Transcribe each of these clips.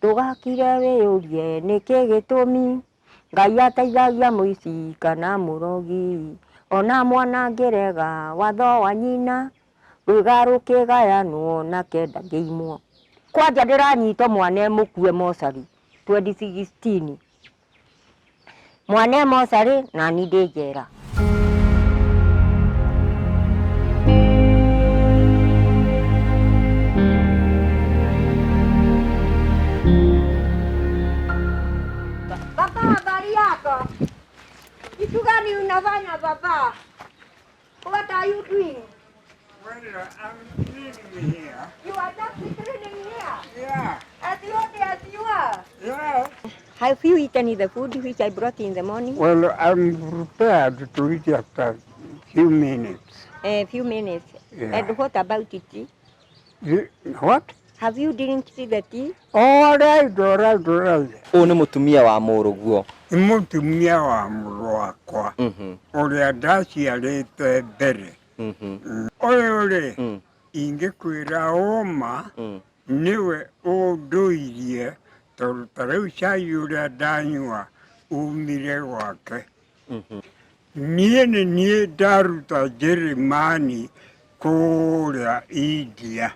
ndugakire wiyurie niki gitumi Ngai ateithagia muici kana murogi ona mwana ngerega watho wa nyina rwiga rukigayanwo na kenda ngeimwo kwanja ndiranyitwo mwana mukue mosari 2016 mwana mosari na ni ndijera Kitu gani unafanya baba? What are you doing? Well, I'm cleaning here. You are just cleaning here? Yeah. As old as you are? Yeah. Have you eaten the food which I brought in the morning? Well, I'm prepared to eat after a few minutes. A few minutes. Yeah. And what about it? What? Have you drank the tea? All right. Ũyũ nĩ mũtumia wa mũrũguo. Nĩ mũtumia wa mũrũ wakwa. Ũrĩa ndaciarĩte mbere. Ũyũ-rĩ, ingĩkwĩra ũma niwe ũndũirie tondũ ta rĩu cai ũrĩa ndanyua umire gwake. Niĩ nĩ niĩ ndaruta Njeremani kũrĩa India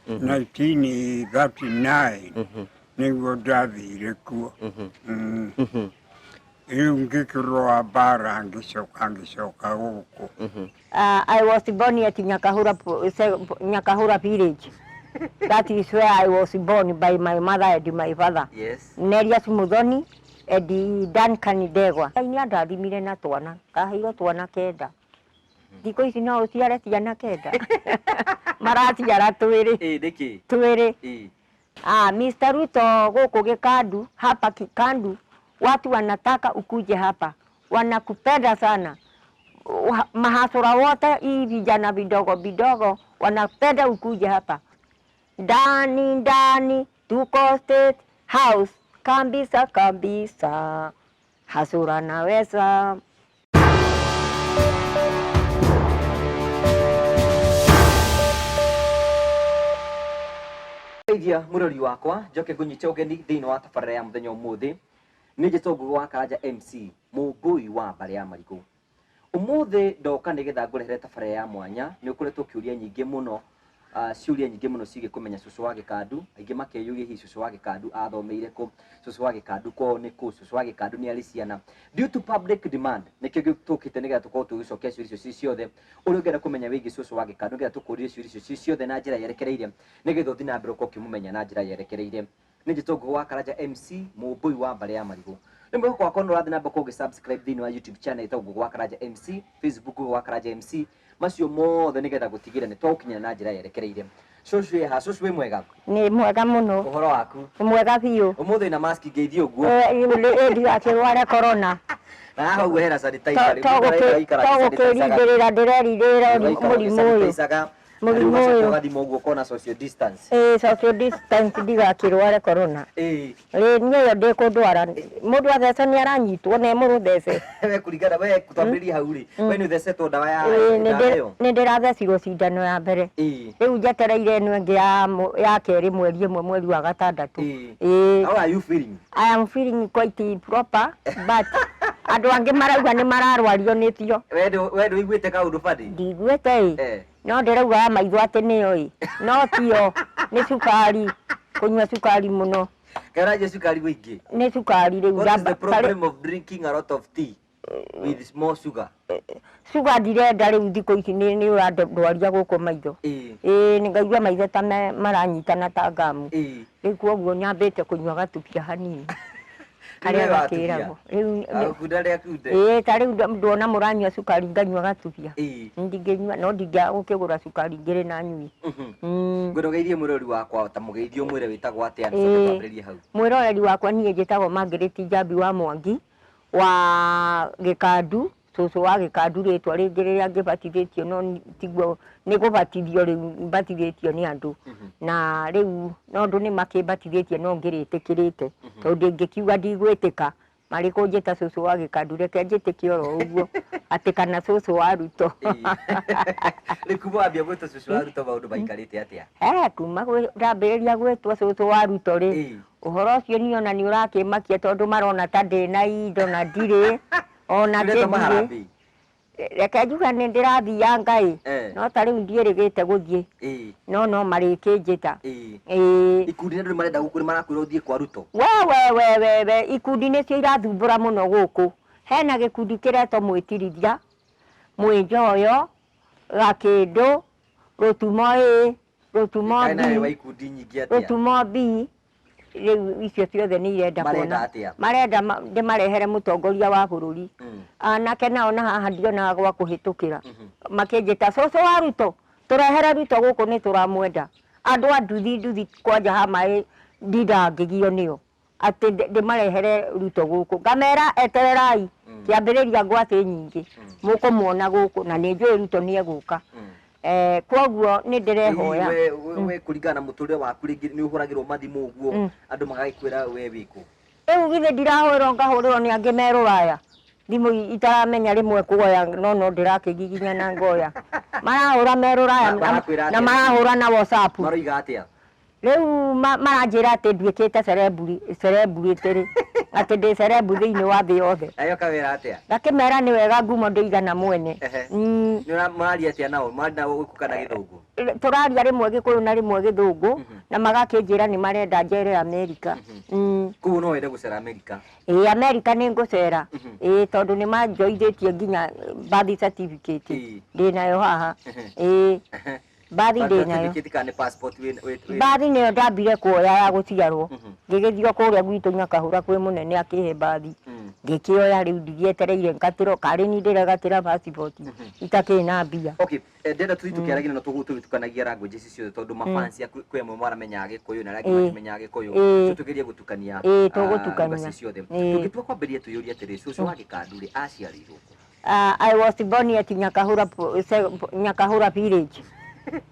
1939 nĩguo ndathire kuo. Rĩu ngĩkĩrũa mbara ngĩcoka gũkũ. I was born at Nyakahura village. That is where I was born by my mother and my father. Yes. Nerias Muthoni and Duncan Ndegwa. Ni andathimire na twana. Kaheirwo twana kenda. Thikũ ici no ũciare ciana kenda. Maraciara twĩrĩ. Nĩkĩ? Twĩrĩ. Mr. Ruto gũkũ Gĩkandu, hapa Kikandu, watu wanataka ukuje hapa. Wanakupenda sana. Mahasura wote hii vijana vidogo wanapenda ukuje hapa. Ndani tuko State House kabisa. Hasura naweza. Idea murori wakwa njoke ngunyite ugeni thiini wa tabarĩra ya muthenya ũmũthĩ nĩ Gĩtongo wa Karanja MC mũmbui wa Mbale ya Marigũ. Ũmũthĩ ndoka nĩgetha ngũrehere tabarĩra ya mwanya nĩ ũkoretwo kĩũria nyingĩ mũno ciũria nyingĩ mũno ciĩgiĩ kũmenya cũcũ wa Gĩkandu. Aingĩ makeyũria hihi cũcũ wa Gĩkandu athomeire kũ, cũcũ wa Gĩkandu kwao nĩ kũ, cũcũ wa Gĩkandu nĩ arĩ ciana. Due to public demand nĩkĩo tũkĩte nĩgetha tũkorwo tũgĩcokia ciũria icio ciothe. Ũrĩa ũngĩenda kũmenya wĩgiĩ cũcũ wa Gĩkandu nĩgetha tũkũrie ciũria icio ciothe na njĩra yerekereire nĩgetha ũthiĩ na mbere ũkorwo ũkĩmũmenya na njĩra yerekereire. Nĩ Gĩtongo wa Karanja MC mũmbui wa Mbale ya Marigũ. Nĩ mwĩhoko wakwa nĩ ũrathiĩ na mbere ũgĩ-subscribe thĩinĩ wa YouTube channel ĩtagwo Gwa Karanja MC, Facebook Gwa Karanja MC. Macio mothe nĩgetha gũtigĩrĩra nĩ twagũkinyĩra na njĩra yerekereire. Cũcũ ha, cũcũ wĩ mwega? Nĩ mwega mũno. Ũhoro waku? Mwega biũ. Ũmũthĩ na mask ngeithio ũguo. Ndigakĩrware corona. Na haha ũguo hena sanitizer. Tũgũkĩrindĩrĩra ndĩrerirĩra mũrimũ ũyũ. Mũrimũ ũyũ. Ũgathima ũguo ũkona social distance. Social distance ndigakĩrware corona. Niĩ ũyũ ndĩkũndwara. Mũndũ athece nĩ aranyitwo na mũrũthece. We kũringana we kũtambĩrĩria hau rĩ, we nĩ ũthecetwo ndawa ya ĩyo. Nĩ ndĩrathecirwo cindano ya mbere. Rĩu njetereire ĩno ĩngĩ ya kerĩ mweri ĩmwe mweri wa gatandatũ. How are you feeling? I am feeling quite proper but andũ angĩ marauga nĩ mararwario nĩtio. We ndũiguĩte kaũndũ badi? Ndiguĩte no ndĩrauga maitho atĩ nĩyo no tio nĩ cukari, kũnyua cukari mũno. Karaje cukari wĩingĩ? Nĩ cukari rĩu. What is the problem of drinking a lot of tea with small sugar? Sugar ndirenda rĩu thikũ ici nĩ ũrandwaria gũkũ maitho. Nĩ ngaigua maitho ta maranyitana ta ngamu. Rĩu koguo nyambĩte kũnyua gatubia hanini. Karĩa gakĩragwo. Ta rĩu ndona mũranyua cukari nganyua gatubia. Ndingĩnyua no ndingĩgũkĩgũra cukari ngĩrĩ na nyui. Ngũgeithie mũrori wakwa ta mũgeithio mwĩre wĩtagwo atĩa twambĩrĩrie hau. Mwĩroreri wakwa niĩ njĩtagwo Margaret Njambi wa Mwangi wa Gĩkandu. Cũcũ wa Gĩkandu rĩtwa rĩngĩ rĩrĩa ngĩbatithĩtio no tiguo nĩ gũbatithio rĩu mbatithĩtio nĩ andũ. Na rĩu no andũ nĩ makĩmbatithĩtie no ngĩrĩtĩkĩrĩte tondũ ngĩkiuga ndigwĩtĩka marĩ kũnjĩta cũcũ wa Gĩkandu, reke njĩtĩkie oro ũguo atĩ kana cũcũ wa Ruto. Rĩu kuma wambia gwĩtwo cũcũ wa Ruto maũndũ maikarĩte atĩa? Kuma ndambĩrĩria gwĩtwo cũcũ wa Ruto rĩ, ũhoro ũcio niĩ ona nĩ ũrakĩmakia tondũ marona ta ndĩna indo na ndirĩ ona ndirĩ. Reke njuga nĩ ndĩrathianga no tarĩu ndiĩrĩgĩte gũthiĩ no marĩkĩnjĩta. Ikundi nĩ andũ marenda gũkũ marakwĩra ũthiĩ kwa Ruto? We ikundi nĩcio irathumbũra mũno gũkũ. Hena gĩkundi kĩretwo Mwĩtirithia, Mwĩnjoyo, Gakĩndũ, Rũtumo A, Rũtumo B, Rũtumo B. Rĩu icio ciothe nĩ irenda kuona marenda ndĩmarehere mũtongoria wa bũrũri. Anake nao na haha ndionaga gwa kũhĩtũkĩra makĩnjĩta cũcũ wa Ruto, tũrehere Ruto gũkũ nĩ tũramwenda. Andũ a nduthi kwanja ha maĩ ndindangĩgio nĩo atĩ ndĩmarehere Ruto gũkũ. Ngamera etererai kĩambĩrĩria ngwatĩ nyingĩ mũkũmuona gũkũ na nĩ njũĩ Ruto nĩ egũka. Kwoguo nĩ ndĩrehoya we kũringana na mũtũrĩre waku rĩngĩ nĩ ũhũragĩrwo mathimũ ũguo andũ magagĩkwĩra we wĩkũ? Rĩu githĩ ndirahũrwo ngahũrĩrwo nĩ angĩ me Rũraya thimũ itaramenya rĩmwe kuoya no ndĩrakĩgiginya na ngoya. Marahũra me Rũraya na marahũra na WhatsApp. Maroiga atĩa? Rĩu maranjĩra atĩ nduĩkĩte celebrity atĩ ndĩ cerebu thĩinĩ wa thĩ yothe. Ayo kawĩra atĩa? Ngakĩmera nĩ wega ngumo ndĩigana mwene. Mũraria atĩa nao? Marenda gũkũ kana Gĩthũngũ? Tũraria rĩmwe Gĩkũyũ na rĩmwe Gĩthũngũ na magakĩnjĩra nĩ marenda njere Amerika. Kũguo no wende gũcera Amerika? Amerika nĩ ngũcera tondũ nĩ manjoithĩtie nginya birth certificate ndĩnayo haha. Bathi ndĩnayo. Bathi nĩyo ndambire kuoya ya gũciarwo. Ngĩgĩthiĩ kũrĩa gwitũ Nyakahũra kwĩ mũnene akĩhe bathi. Ngĩkĩoya rĩu ndigietereire ngatĩro karĩ ni ndĩregatĩra passport itakĩrĩ na mbia. Okay, ndenda tũthiĩ tũkĩaragia na tũgĩtukanagia language ici ciothe tondũ mafans kwĩ amwe maramenyaga Gĩkũyũ na arĩa matimenyaga Gĩkũyũ. Tũgerie gũtukania tũgũtukania ciothe. Tũngĩtua kwambĩrĩria tũyũrie atĩrĩ cũcũ wa Gĩkandu rĩ aciarirwo? I was born at Nyakahũra village.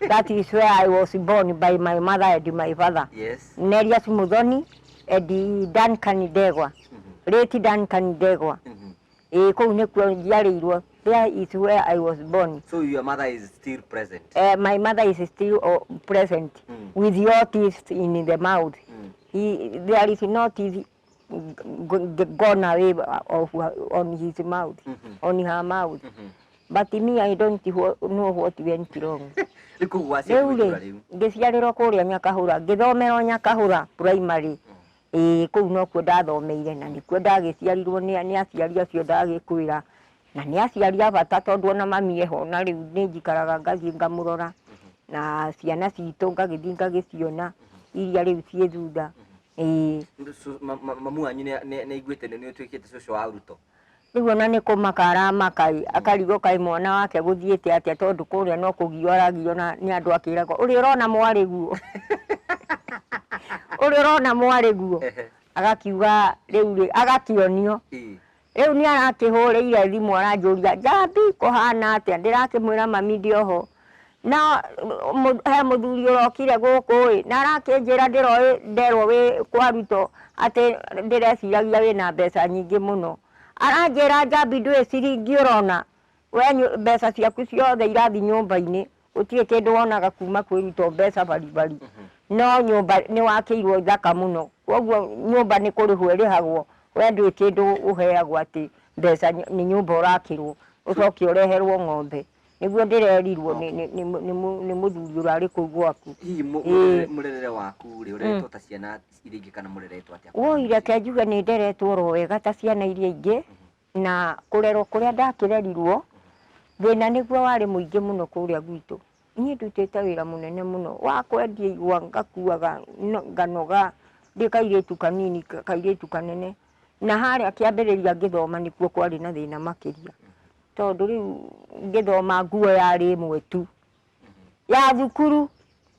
That is where I was born by my mother and my father. Yes. Nerias Muthoni and Duncan Ndegwa. Late Duncan Ndegwa. Kũu nĩkuo njiarĩirwo. There is where I was born. So your mother is still present? My mother is still present with your teeth in the mouth. There is no teeth gone away on his mouth, on her mouth. But me, I don't know what went wrong. Rĩu ngĩciarĩrwo kũrĩa Nyakahũra, ngĩthomerwo Nyakahũra primary. Kũu nokuo ndathomeire na nĩkuo ndagĩciarirwo nĩ aciari acio ndagĩkwĩra. Na nĩ aciari a bata tondũ ona mami eho na rĩu nĩ njikaraga ngathiĩ ngamũrora. Na ciana citũ ngagĩthiĩ ngagĩciona iria rĩu ciĩ thutha. Mamu wanyu nĩ aiguĩte nĩ ũtuĩkĩte cũcũ wa Ruto? Rĩu ona nĩ kũmaka aramakai akarigwo kaĩ mwana wake gũthiĩte atĩa tondũ kũrĩa no kũgio aragio nĩ andũ akĩragwo ũrĩa ũrona mwarĩ guo. Ũrĩa ũrona mwarĩ guo agakiuga rĩu agakĩonio. Rĩu nĩ arakĩhũrĩire thimũ aranjũria Njambi kũhana atĩa, ndĩrakĩmwĩra mami ndĩ oho. Na he mũthuri ũrokire gũkũ na arakĩnjĩra nderwo wĩ kwa Ruto atĩ ndĩreciragia wĩna mbeca nyingĩ mũno. Aranjĩra Njambi ndũĩ ciringi ũrona we mbeca ciaku ciothe irathi nyũmba-inĩ gũtirĩ kĩndũ wonaga kuma kwĩ Ruto mbeca baribari. No nyũmba nĩ wakĩirwo thaka mũno. Kwoguo nyũmba nĩ kũrĩhwo ĩrĩhagwo we ndũĩ kĩndũ ũheagwo atĩ mbeca nĩ nyũmba ũrakĩrwo ũcoke ũreherwo ng'ombe. Nĩguo ndĩrerirwo nĩ mũthuri ũrarĩ kũu gwaku. Hihi mũrerere waku rĩ ũreretwo ta ciana iria ingĩ kana mũreretwo atĩa? Woi reke njuge nĩ nderetwo oro wega ta ciana iria ingĩ na kũrerwo kũrĩa ndakĩrerirwo thĩna nĩguo warĩ mũingĩ mũno kũrĩa gwitũ. Niĩ ndutĩte wĩra mũnene mũno wa kwendia igwa ngakuaga nganoga ndĩ kairĩtu kanini kairĩtu kanene na harĩa kĩambĩrĩria ngĩthoma nĩkuo kwarĩ na thĩna makĩria. Tondũ rĩu ngĩthoma nguo yarĩ ĩmwe tu ya thukuru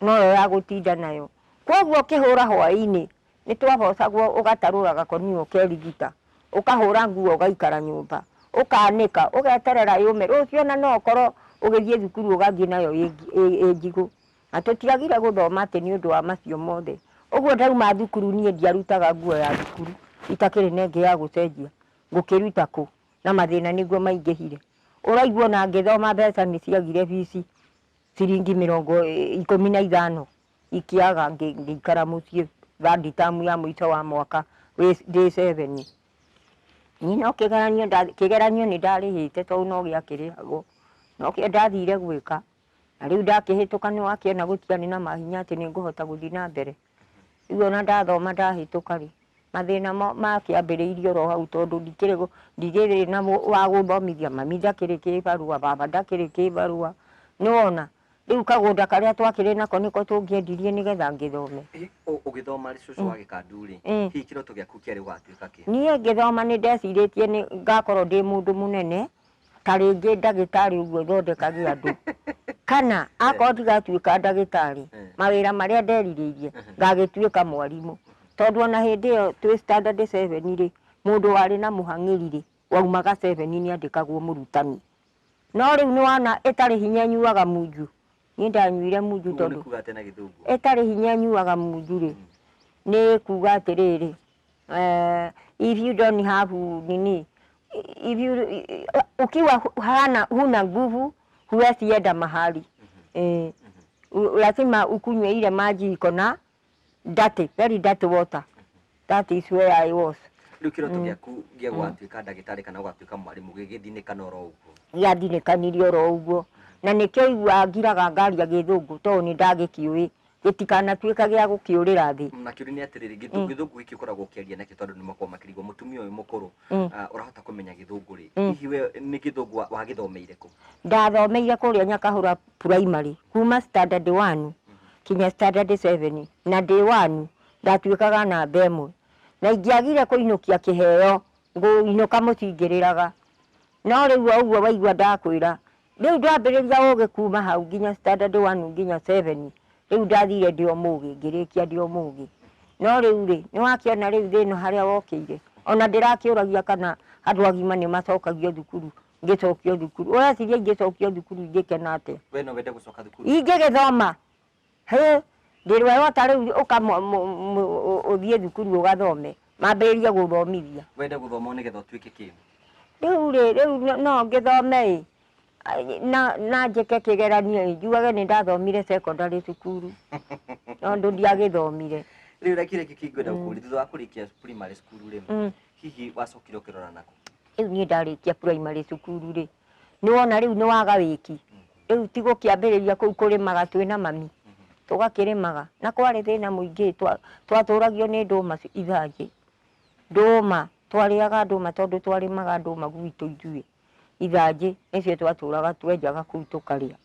noyo ya gũtinda nayo. Kwoguo kĩhũra hwaĩ-inĩ nĩ twabocagwo ũgatarũra gakoni ũkerigita ũkahũra nguo ũgaikara nyũmba ũkanĩka ũgeterera yũme rũciũ na no ũkorwo ũgĩthiĩ thukuru ũgathiĩ nayo ĩ njigũ. Na tũtiagire gũthoma atĩ nĩ ũndũ wa macio mothe. Ũguo ndauma thukuru niĩ ndiarutaga nguo ya thukuru itakĩrĩ nenge ya gũcenjia ngũkĩruta kũ na mathĩna nĩguo maingĩhire ũraigua na ngĩthoma mbeca nĩ ciagire bici ciringi 15 ikiaga ngĩikara mũciĩ third term ya mũico wa mwaka day 7 ni no kĩgeranio nĩ ndarĩhĩte tondũ no gĩakĩrĩhagwo no kĩo ndathire gwĩka na rĩu ndakĩhĩtũka nĩ wakĩona gũtiarĩ na mahinya atĩ nĩ ngũhota gũthiĩ na mbere rĩu ona ndathoma ndahĩtũka rĩ mathĩna makĩambĩrĩirio ro hau tondũ ndigĩrĩ na wa gũthomithia mami ndakĩrĩ kĩbarua baba ndakĩrĩ kĩbarua nĩwona rĩu kagũnda karĩa twakĩrĩ nako nĩko tũngĩendirie nĩgetha ngĩthome ũgĩthoma rĩ cũcũ wa Gĩkandu rĩ hihi kĩroto gĩaku kĩarĩ gũgatuĩka kĩ niĩ ngĩthoma nĩ ndecirĩtie nĩ ngakorwo ndĩ mũndũ mũnene ta rĩngĩ ndagĩtarĩ ũguo thondekage andũ kana akorwo ndigatuĩka ndagĩtarĩ mawĩra marĩa nderirĩirie ngagĩtuĩka mwarimũ tondũ ona hĩndĩ ĩyo twĩ standard 7 rĩ mũndũ warĩ na mũhang'ĩri rĩ waumaga 7 nĩ andĩkagwo mũrutani no rĩu nĩ wana ĩtarĩ hinya nyuaga munju niĩ ndanyuire munju tondũ ĩtarĩ hinya nyuaga munju rĩ nĩ kuga atĩrĩrĩ if you don't have nini if you ukiwa huna nguvu huwezi enda mahali lazima ukunywe ile maji iko na very dirty water. That is where I was. Rĩu kĩroto gĩaku gĩa gũtuĩka ndagĩtarĩ kana gũtuĩka mwarimũ gĩgĩthinĩkana oro ũguo gĩathinĩkanirie oro ũguo na nĩkĩo igua ngiraga ngaria gĩthũngũ tondũ nĩ ndagĩkĩũĩ gĩtikanatuĩka gĩa gũkĩũrĩra thĩ na kĩũria nĩ atĩrĩrĩ gĩthũngũ gĩkĩ ũkoragwo ũkĩaria nakĩo tondũ nĩ makoragwo makĩrigwo mũtumia ũyũ mũkũrũ ũrahota kũmenya gĩthũngũ rĩ hihi we nĩ gĩthũngũ wagĩthomeire kũ ndathomeire kũrĩa Nyakahũra primary kuma standard 1 kinya standard 7 na day 1 ndatuĩkaga namba ĩmwe na ingĩagire kũinũkia kĩheo ngũinũka mũtingĩrĩraga no rĩu ũguo waigua ndakwĩra rĩu ndambĩrĩria ũgĩ kuma hau nginya standard 1 nginya 7 rĩu ndathire ndĩ mũgĩ ngĩrĩkia ndĩ mũgĩ no rĩu rĩ nĩ wakĩona rĩu thĩno harĩa wokĩire ona ndĩrakĩũragia kana andũ agima nĩ macokagio thukuru ngĩcokio thukuru ũreciria ingĩcokio thukuru ingĩkena atĩa we no wende gũcoka thukuru ingĩgĩthoma ndĩrwe ta rĩu ũthiĩ thukuru ũgathome mambĩrĩrie gũthomithia wende gũthoma nĩgetha ũtuĩke kĩ rĩu no ngĩthome na njĩke kĩgeranio njuage nĩ ndathomire secondary cukuru tondũ ndiagĩthomire rĩu rekire kĩngwenda gũkũria thutha wa kũrĩkia primary school rĩ hihi wacokire ũkĩrora nakũ rĩu niĩ ndarĩkia primary cukuru rĩ nĩwona rĩu nĩ waga wĩki rĩu ti gũkĩambĩrĩria kũu kũrĩmaga twĩna mami tũgakĩrĩmaga na kwarĩ thĩna mũingĩ twatũragio nĩ ndũma ithanjĩ ndũma twarĩaga ndũma tondũ twarĩmaga ndũma gwitũ ithuĩ ithanjĩ nĩcio twatũraga twenjaga kũu tũkarĩa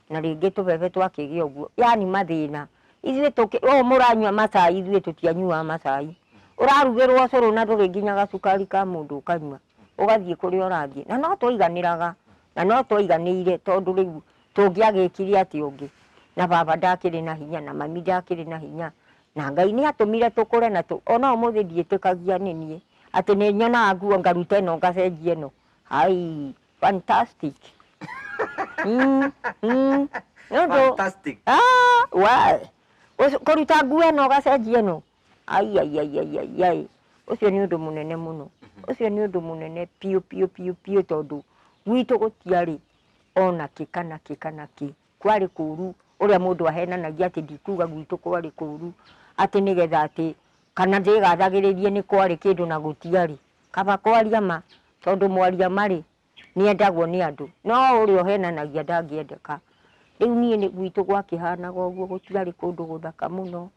na rĩngĩ tũbebe twakĩgĩa ũguo yani mathĩna ithuĩ mũranyua macai ithuĩ tũtianyuaga macai ũrarugĩrwo ũcũrũ na ndũrĩ nginya gacukari ka mũndũ ũkanyua ũgathiĩ kũrĩa ũrathiĩ na no twaiganĩraga na no twaiganĩire tondũ rĩu tũngĩagĩkire atĩ ũngĩ na baba ndakĩrĩ na hinya na mami ndakĩrĩ na hinya na Ngai nĩ atũmire tũkũre na ona ũmũthĩ ndiĩtĩkagia nĩ niĩ atĩ nĩ nyonaga nguo ngaruta ĩno ngacenjia ĩno ai fantastic fantastic kũruta nguo ĩno ũgacenjia ĩno ai ũcio nĩ ũndũ mũnene mũno ũcio nĩ ũndũ mũnene piũ tondũ gwitũ gũtiarĩ ona kĩ kana kĩ kwarĩ kũru ũrĩa mũndũ ahenanagia atĩ ndikuga gwitũ kwarĩ kũru atĩ nĩgetha atĩ kana ndĩgathagĩrĩrie nĩ kwarĩ kĩndũ na gũtiarĩ kaba kwaria ma tondũ mwaria marĩ nĩendagwo nĩ andũ no ũrĩa ũhenanagia ndangĩendeka rĩu niĩ gwitũ gwakĩhanaga ũguo gũtiarĩ kũndũ gũthaka mũno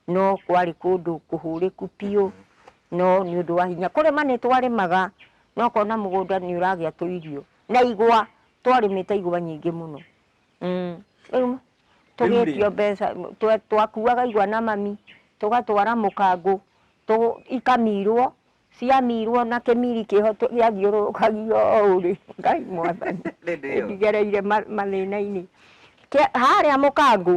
no kwarĩ kũndũ kũhũrĩku piũ no nĩ ũndũ wa hinya kũrĩma nĩ twarĩmaga no kona mũgũnda nĩ ũragĩa tũirio na igwa twarĩmĩte igwa nyingĩ mũno rĩu tũgĩtio mbeca twakuaga igwa na mami tũgatwara mũkangũ ikamirwo ciamirwo na kĩmiri kĩho gĩathiũrũrũkagio ũrĩ Ngai mwathani ndigereire mathĩna-inĩ harĩa mũkangũ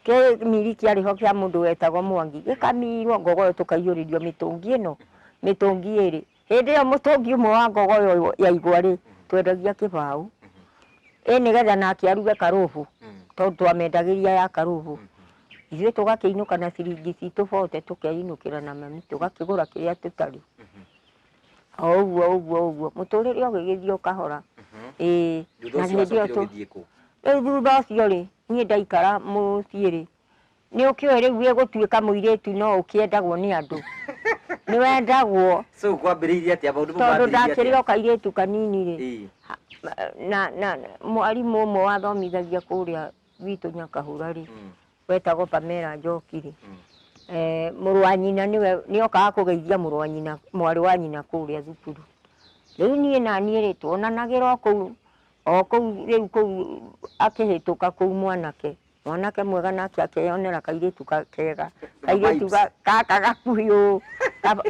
kĩmiri kĩarĩho kĩa mũndũ wetagwo Mwangi gĩkamirwo ngogoyo tũkaiyũrĩrio mĩtũngi ĩno mĩtũngi ĩrĩ hĩndĩ ĩyo mũtũngi ũmwe wa ngogoyo ya igwa rĩ twendagia kĩbaũ nĩgetha nake aruge karũbũ tondũ twamendagĩria ya karũbũ ithuĩ tũgakĩinũka na ciringi citũ 40 tũkeinũkĩra na mami tũgakĩgũra kĩrĩa tũtarĩ. O ũguo mũtũrĩre ũgĩgĩthiĩ ũkahora. Na hĩndĩ ĩyo rĩu thutha ũcio rĩ niĩ ndaikara mũciĩ rĩ nĩ ũkĩoĩ rĩu gĩgũtuĩka mũirĩtu no ũkĩendagwo nĩ andũ. Nĩ wendagwo. So kwambĩrĩirie atĩa maũndũ tondũ ndakĩrĩ o kairĩtu kanini rĩ. Na mwarimũ ũmwe wathomithagia kũrĩa gwitũ Nyakahũra rĩ wetagwo Pamela Njoki rĩ. Mũrũ wa nyina nĩ okaga kũgeithia mũrũ wa nyina mwarĩ wa nyina kũrĩa thukuru. Rĩu niĩ na niĩ rĩ tuonanagĩra o kũu rĩu kũu akĩhĩtũka kũu mwanake mwega nake akeyonera kairĩtu kega. Kairĩtu gaka gakuhĩ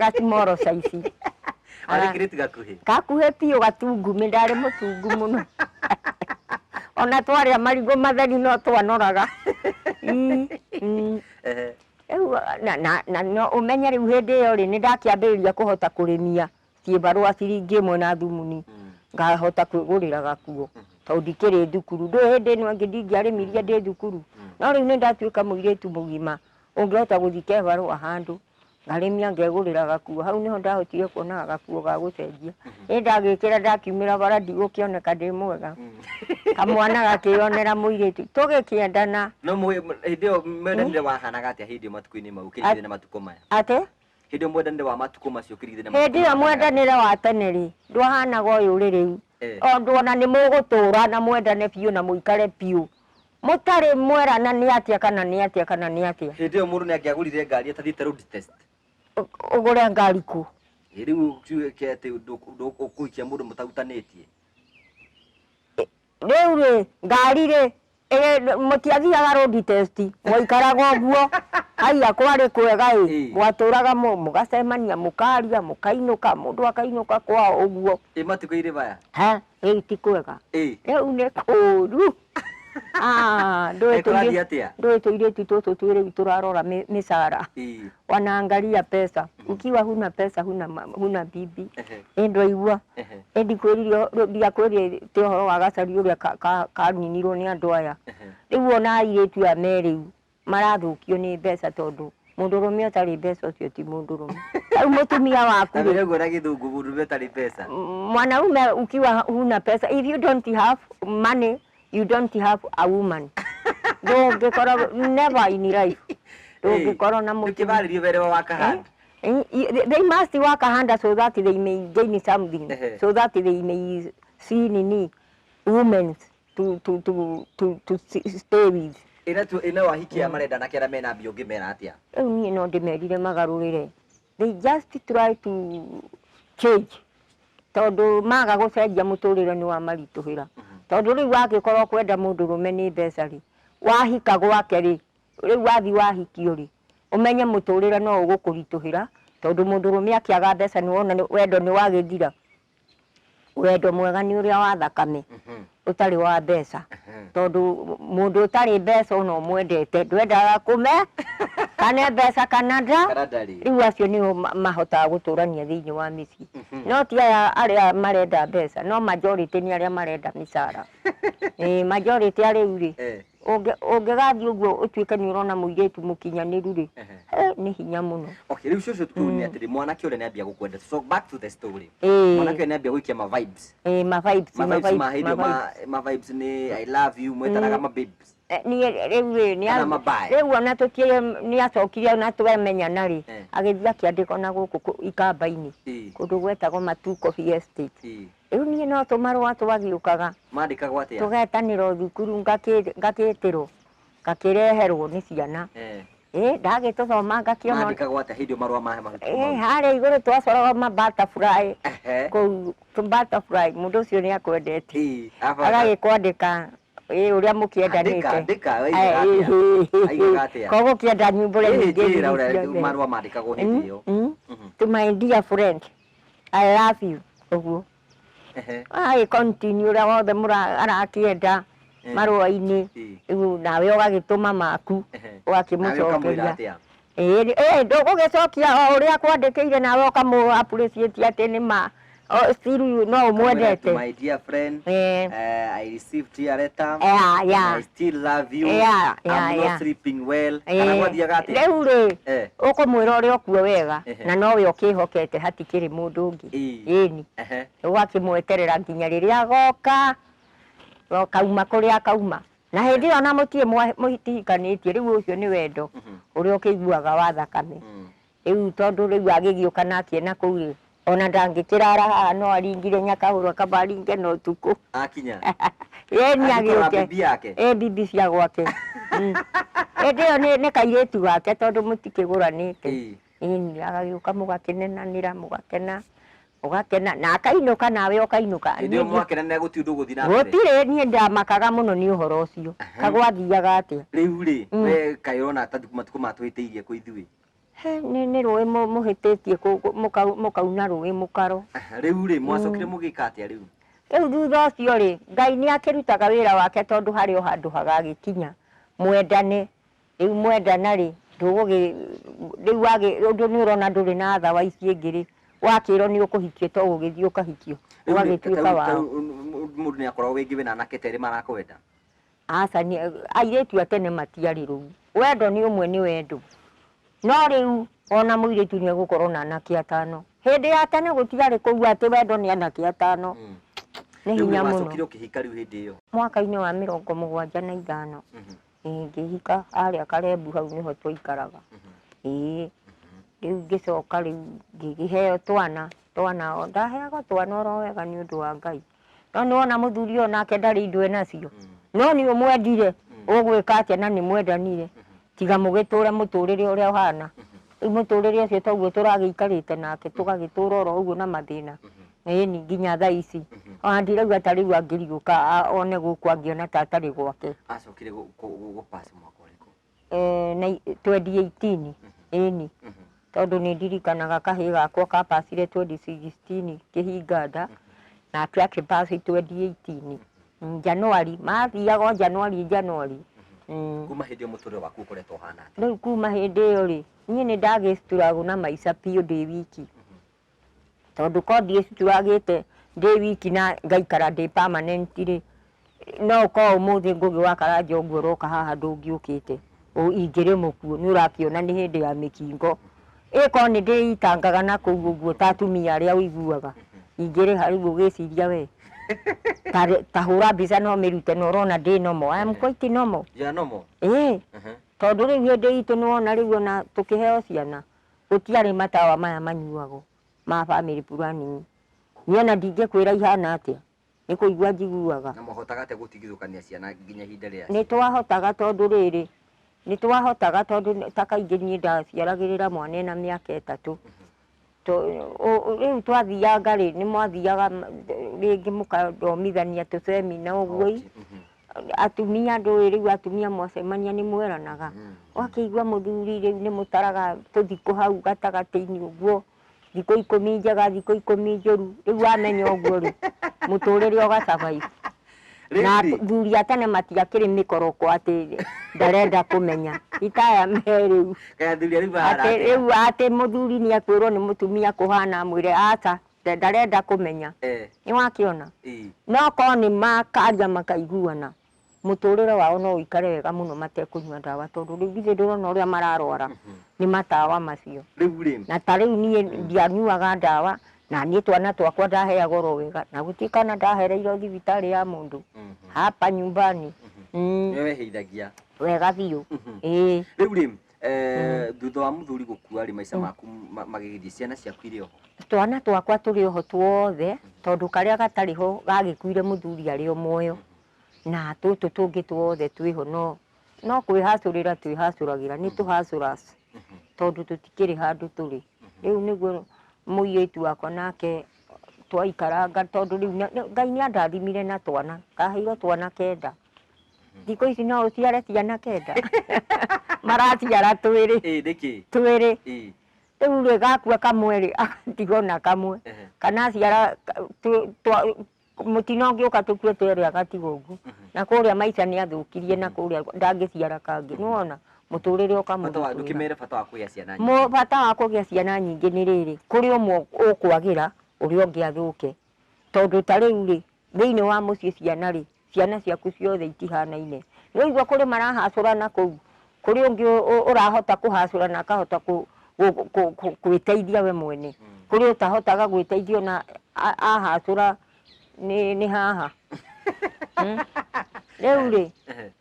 gacimoro caici. Kairĩtu gakuhĩ. Gakuhĩ piũ gatungumĩ ndarĩ mũtungu mũno. Ona twarĩa marigũ matheri no twanoraga. Na ũmenye rĩu hĩndĩ ĩyo rĩ nĩ ndakĩambĩrĩria kũhota kũrĩmia ciĩbarũa ciringi 1 na thumuni ngahota kwĩgũrĩra gakuo tondũ ndikĩrĩ thukuru. Ndũĩ hĩndĩ ĩno angĩ ndingĩarĩmirie ndĩ thukuru no rĩu nĩ ndatuĩka mũirĩtu mũgima ũngĩhota gũthiĩ kebarũa handũ ngarĩmia ngegũrĩra gakuo. Hau nĩho ndahotire kuonaga gakuo ga gũcenjia. Nĩ ndagĩkĩra ndakiumĩra bara ndigũkĩoneka ndĩ mwega. Kamwana gakĩonera mũirĩtu tũgĩkĩendana. No hĩndĩ ĩyo mwendanĩre wahanaga atĩa hĩndĩ ĩyo matukũ-inĩ mau ũkĩringithania na matukũ maya? Atĩ? Hĩndĩ ĩyo mwendanĩre wa matukũ macio ũkĩringithania na matukũ hĩndĩ ĩyo mwendanĩre wa tene rĩ ndwahanaga ũyũ ũrĩ rĩu. Tondũ ona nĩ mũgũtũra na mwendane biũ na mũikare biũ. Mũtarĩ mwerana nĩ atĩa kana nĩ atĩa kana nĩ atĩa. Hĩndĩ ĩyo mũndũ nĩ angĩagũrire ngari atathiĩte road test. Ũgũre ngari kũ? Rĩu tuĩke atĩ ũkũhikia mũndũ mũtarutanĩtie. Rĩu rĩ ngari rĩ mũtiathiaga road test mwaikaraga ũguo haiya kwarĩ kwega ĩ mwatũraga mũgacemania mũkaria mũkainũka mũndũ akainũka kwao ũguo. Matukũ irĩ baya. Rĩu ti kwega. Rĩu nĩ kũũru. Ndũĩ tũirĩtu tũtũ twĩ rĩu tũrarora mĩcara. Wanaangalia pesa. Ukiwa huna pesa huna bibi. Ndwaigua. Ndiakwĩrire ũhoro wa gacari ũrĩa kaninirwo nĩ andũ aya. Rĩu ona airĩtu aya me rĩu marathũkio nĩ mbeca tondũ mũndũrũme ũtarĩ mbeca ũcio ti mũndũrũme. Rĩu mũtumia waku mwanaume ukiwa huna pesa, if you don't have money you don't have a woman. Never in life. Na they must work hard so that they may gain something, so that they may see women to stay with. Ina wahikia marenda na kera mena mbio ngimera atia. Niĩ no ndĩmerire magarũrĩre. They just try to change. Tondũ maga gũcenjia mũtũrĩre nĩ wa maritũhĩra. Tondũ rĩu wagĩkorwo kwenda mũndũrũme nĩ mbeca rĩ wahika gwake rĩ rĩu wathi wahikio rĩ ũmenye mũtũrĩre no ũgũkũritũhĩra tondũ mũndũrũme akĩaga mbeca nĩ wona wendo nĩ wagĩthira. Wendo mwega nĩ ũrĩa wa thakame ũtarĩ wa mbeca. Tondũ mũndũ ũtarĩ mbeca no mwendete ndwendaga kũme kana mbeca kana nda. Rĩu acio nĩo mahotaga gũtũrania thĩinĩ wa mĩciĩ. No ti aya arĩa marenda mbeca no majority nĩ arĩa marenda mĩcara. Majority arĩu rĩ ũngĩgathiĩ ũguo ũtuĩke nĩ ũrona mũirĩtu mũkinyanĩru rĩ nĩ hinya mũno. Okay, rĩu cũcũ tuone atĩ mwanake ũrĩa nĩ ambia gũkwenda. So back to the story. Mwanake nĩ ambia gũikia ma vibes. Ma vibes nĩ I love you mwetanaga ma babes. Rĩu ona tũtirĩ nĩ acokire ona twamenyana rĩ agĩthiĩ akĩandĩka na gũkũ ikamba-inĩ kũndũ gwetagwo Matuko Estate. Rĩu niĩ no tũmarũa twagĩũkaga mandĩkagwo atĩa tũgetanĩra thukuru ngakĩtĩrwo ngakĩreherwo nĩ ciana. Ndagĩtũthoma ngakĩona mandĩkagwo atĩa hĩndĩ marũa mahe mahuti. Harĩa igũrũ twacoraga ma butterfly kũu butterfly mũndũ ũcio nĩ akwendete agagĩkwandĩka ũrĩa mũkĩendanĩte koguo kĩenda nyumbũre nyingĩ marũa mandĩkagwo hĩndĩ ĩyo. To my dear friend I love you ũguo continue ũrĩa wothe arakĩenda marũa-inĩ rĩu nawe ũgagĩtũma maku ũgakĩmũcokeria. Ndũgũgĩcokia o ũrĩa akwandĩkĩire nawe ũkamũ appreciate atĩ nĩ ma Oh, still no umwendete. My dear friend, I received your letter. Yeah. I still love you. I'm not sleeping well. Kana gwathiaga atia? Riu ri ukumwira uria okuo wega na nowe ukihokete hatikiri mundu ungi. Ini. Ugakimweterera nginya riria agoka. Kauma kuria kauma. Na hindi iyo na mutie muhitikanĩtie riu ucio ni wendo uria ukiguaga wa thakame. Riu tondu riu agigiuka na akiena kuu ri ona ndangikirara haha no aringire nyakahurwa kabaringe no tuku akinya ni agiuke bibi yake bibi cia gwake iyo ni kairitu gake tondu mutikiguranite ni agagiuka mugakenenanira mugakena ugakena na akainuka nawe ukainuka ndio mwakenanira guti undu guthi na mbere gutire ni ndamakaga muno ni uhoro ucio kagwathiaga atia riu ri we kairona matuku matwitiirie ku ithui ni rũĩ mũhĩtĩtie mũkauna rũĩ mũkaro riu ri mwacokire mugika atia riu thutha ũcio rĩ Ngai nĩ akĩrutaga wĩra wake tondu harĩ o handũ hagagĩkinya mwendane rĩu mwendana rĩ rĩu ũndũ nĩ ũrona ndũrĩ na tha wa ici ĩngĩ rĩ wakĩrwo nĩ ũkũhikio to ũgĩthiĩ ũkahikio ũgagĩtuĩka wao mũndũ nĩ akoragwo wĩngĩ wĩna anake terĩ marakwenda aca airĩtu a tene matiarĩ rũu wendo nĩ ũmwe nĩ wendo no riu ona mũirĩtu nĩ egũkorwo na anake atano hĩndĩ ya tene gũtiarĩ kũu atĩ wendo nĩ anake atano nĩ hinya mũno wacokire ũkĩhika rĩu hĩndĩ ĩyo mwaka-inĩ wa 75 ngĩhika harĩa Karembu hau nĩho twaikaraga rĩu ngĩcoka rĩu ngĩheo twana ndaheagwo twana oro wega nĩ ũndũ wa Ngai no nĩwona mũthuri ũyũ nake ndarĩ indo enacio no nĩ ũmwendire ũgwĩka atĩa na nĩ mwendanire tiga mũgĩtũre mũtũrĩre ũrĩa ũhana rĩu mũtũrĩre ũcio toguo tũragĩikarĩte nake tũgagĩtũra oro ũguo na mathĩna ĩni nginya thaa ici ona ndirauga ta rĩu angĩrigũka one gũkũ angĩona ta atarĩ gwake acokire gũpass mwaka ũrĩkũ 2018 ĩni tondu nĩ ndirikanaga kahĩĩ gakwa kapacire 2016 kĩhinganda nake akĩpass 2018 Januari mathiaga Januari kuma hĩndĩ ĩyo mũtũrĩre waku ũkoretwo ũhana atĩa rĩu kuma hĩndĩ ĩyo rĩ niĩ nĩ ndagĩcituragwo na maica biũ ndĩ wiki tondu ko ndiĩcituragĩte ndĩ wiki na ngaikara ndĩ permanent rĩ no ũkorwo ũmũthĩ ngũgĩ wa Karanja ũguo ũroka haha ndũngĩũkĩte ingĩrĩ mũkuo nĩ ũrakĩona nĩ hĩndĩ ya mĩkingo ĩkorwo nĩ ndĩitangaga na kũu ũguo ta atumia arĩa ũiguaga ingĩrĩ harĩ ũgĩciria we tahura mbica no mĩrute no ũrona ndĩ nomo I am quite normal tondu rĩu hĩndĩ itũ nĩwona rĩu ona tũkĩheo ciana gũtiarĩ matawa maya manyuagwo ma family planning niĩ ona ndingĩkwĩra ihana atĩa nĩ kũigua njiguaga na mwahotaga atĩa gũtigithũkania ciana nginya ihinda rĩacio nĩ twahotaga tondu rĩrĩ nĩ twahotaga tondu ta kaingĩ niĩ ndaciaragĩrĩra mwana ena mĩaka 3 rĩu twathiaga rĩ nĩ mwathiaga rĩngĩ mũkathomithania tũcemina ũguo atumia ndũĩ rĩu atumia mwacemania nĩ mweranaga wakĩigua mũthuri rĩu nĩ mũtaraga tũthikũ hau gatagatĩ-inĩ ũguo thikũ 10 njega thikũ 10 njũru rĩu wamenya ũguo rĩ mũtũrĩre ũgasurvive na thuri a tene matiakĩrĩ mĩkoroko atĩ ndarenda kũmenya itaya me rĩu rĩu atĩ mũthuri nĩ akwĩrwo nĩ mũtumia kũhana mwĩre aca ndarenda kũmenya nĩ wakĩona no korwo nĩ makaria makaiguana mũtũrĩre wao no ũikare wega mũno matekũnyua ndawa tondu rĩu githĩ ndũrona ũrĩa mararwara nĩ matawa macio na ta rĩu niĩ ndianyuaga ndawa na niĩ twana twakwa ndaheagwo oro wega na gũtikana ndahereirwo thibitarĩ ya mũndũ hapa nyumbani weheithagia wega biũ rĩu rĩ thutha wa mũthuri gũkua rĩ maica maku magĩgĩthiĩ ciana ciaku irĩ oho twana twakwa tũrĩ oho tuothe tondu karĩa gatarĩ ho gagĩkuire mũthuri arĩ o muoyo na tũtũ tũngĩ tuothe twĩho no kwĩhacũrĩra twĩhacũragĩra nĩ tũhacũras tondu tũtikĩrĩ handũ tũrĩ rĩu nĩguo mũirĩtu wakwa nake twaikaranga tondu rĩu Ngai nĩ andathimire na twana kaheirwo twana 9 thikũ ici no ũciare ciana 9 maraciara twĩrĩ rĩu rĩ gakua kamwe rĩ agatigwo na kamwe kana aciara mũtino ũngĩũka tũkue twĩrĩ agatigwo ũguo na kũrĩa maica nĩ athũkirie na kũrĩa ndangĩciara kangĩ nĩwona mũtũrĩre ũkamũthũkĩra bata wa kũgĩa ciana nyingĩ bata wa kũgĩa ciana nyingĩ nĩ rĩrĩ kũrĩ ũmwe ũkwagĩra uria ungi athuke tondu ta riu ri thiini wa mucii ciana ciaku ciothe itihanaine niigua kuri marahacurana kuri ungi urahota kuhacurana akahota gwiteithia we mwene kuri utahotaga gwiteithia na ahacura ni haha riu ri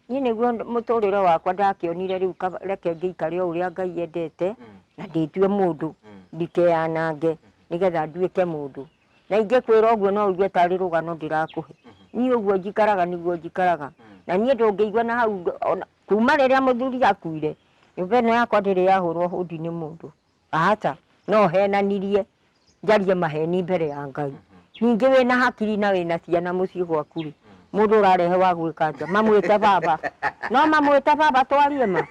ni niguo muturire wakwa ndakionire riu reke ngiikare uria Ngai endete na nditue mundu ndikeanange nigetha nduike mundu na ingikwira uguo no ugue tari rugano ndirakuhe ni uguo njikaraga niguo njikaraga na nie ndungĩigua na hau kuma riria muthuri akuire nyumba ĩno yakwa ndĩrĩ yahũrwo hundi nĩ mũndũ aca no henanirie njarie maheni mbere ya Ngai ningĩ wĩna hakiri na wĩna ciana mũciĩ gwaku rĩ mũndũ ũrarehe wa gwĩka nja mamwĩte baba no mamwĩte baba twarie ma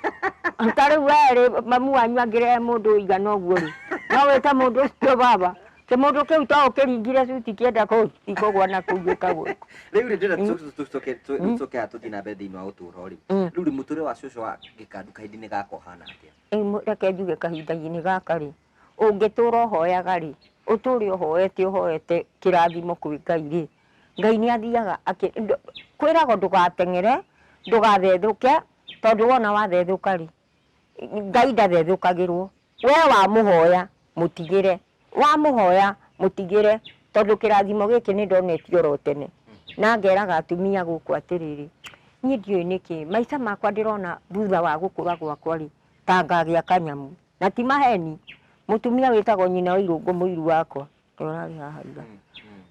ta rĩu we mamu wanyu angĩrehe mũndũ ũigana ũguo rĩ no wĩte mũndũ ũcio baba ke mundu kiu ta ukiringire cuti kienda kugwa na kugika gwe riu ri ndira tucoke hatuthi na mbere thiini wa uturo ri riu ri muture wa cucu wa gikandu kahindi-ini gaka uhana atia reke njuge kahinda-ini gaka ri ungitura uhoyaga ri uture uhoete kirathimo kwi Ngai ri Ngai ni athiaga kwirago ndugateng'ere ndugathethuke tondu wona wathethuka ri Ngai ndathethukagirwo we wa muhoya mutigire wa muhoya mutigire tondu kirathimo giki ni ndonetio oro tene na ngeraga atumia guku atiriri nie ndioi niki maica makwa ndirona thutha wa gukura gwakwa ri ta ngagia kanyamu na ti maheni mutumia witagwo nyina wa irungu muiru wakwa ndorari haha ira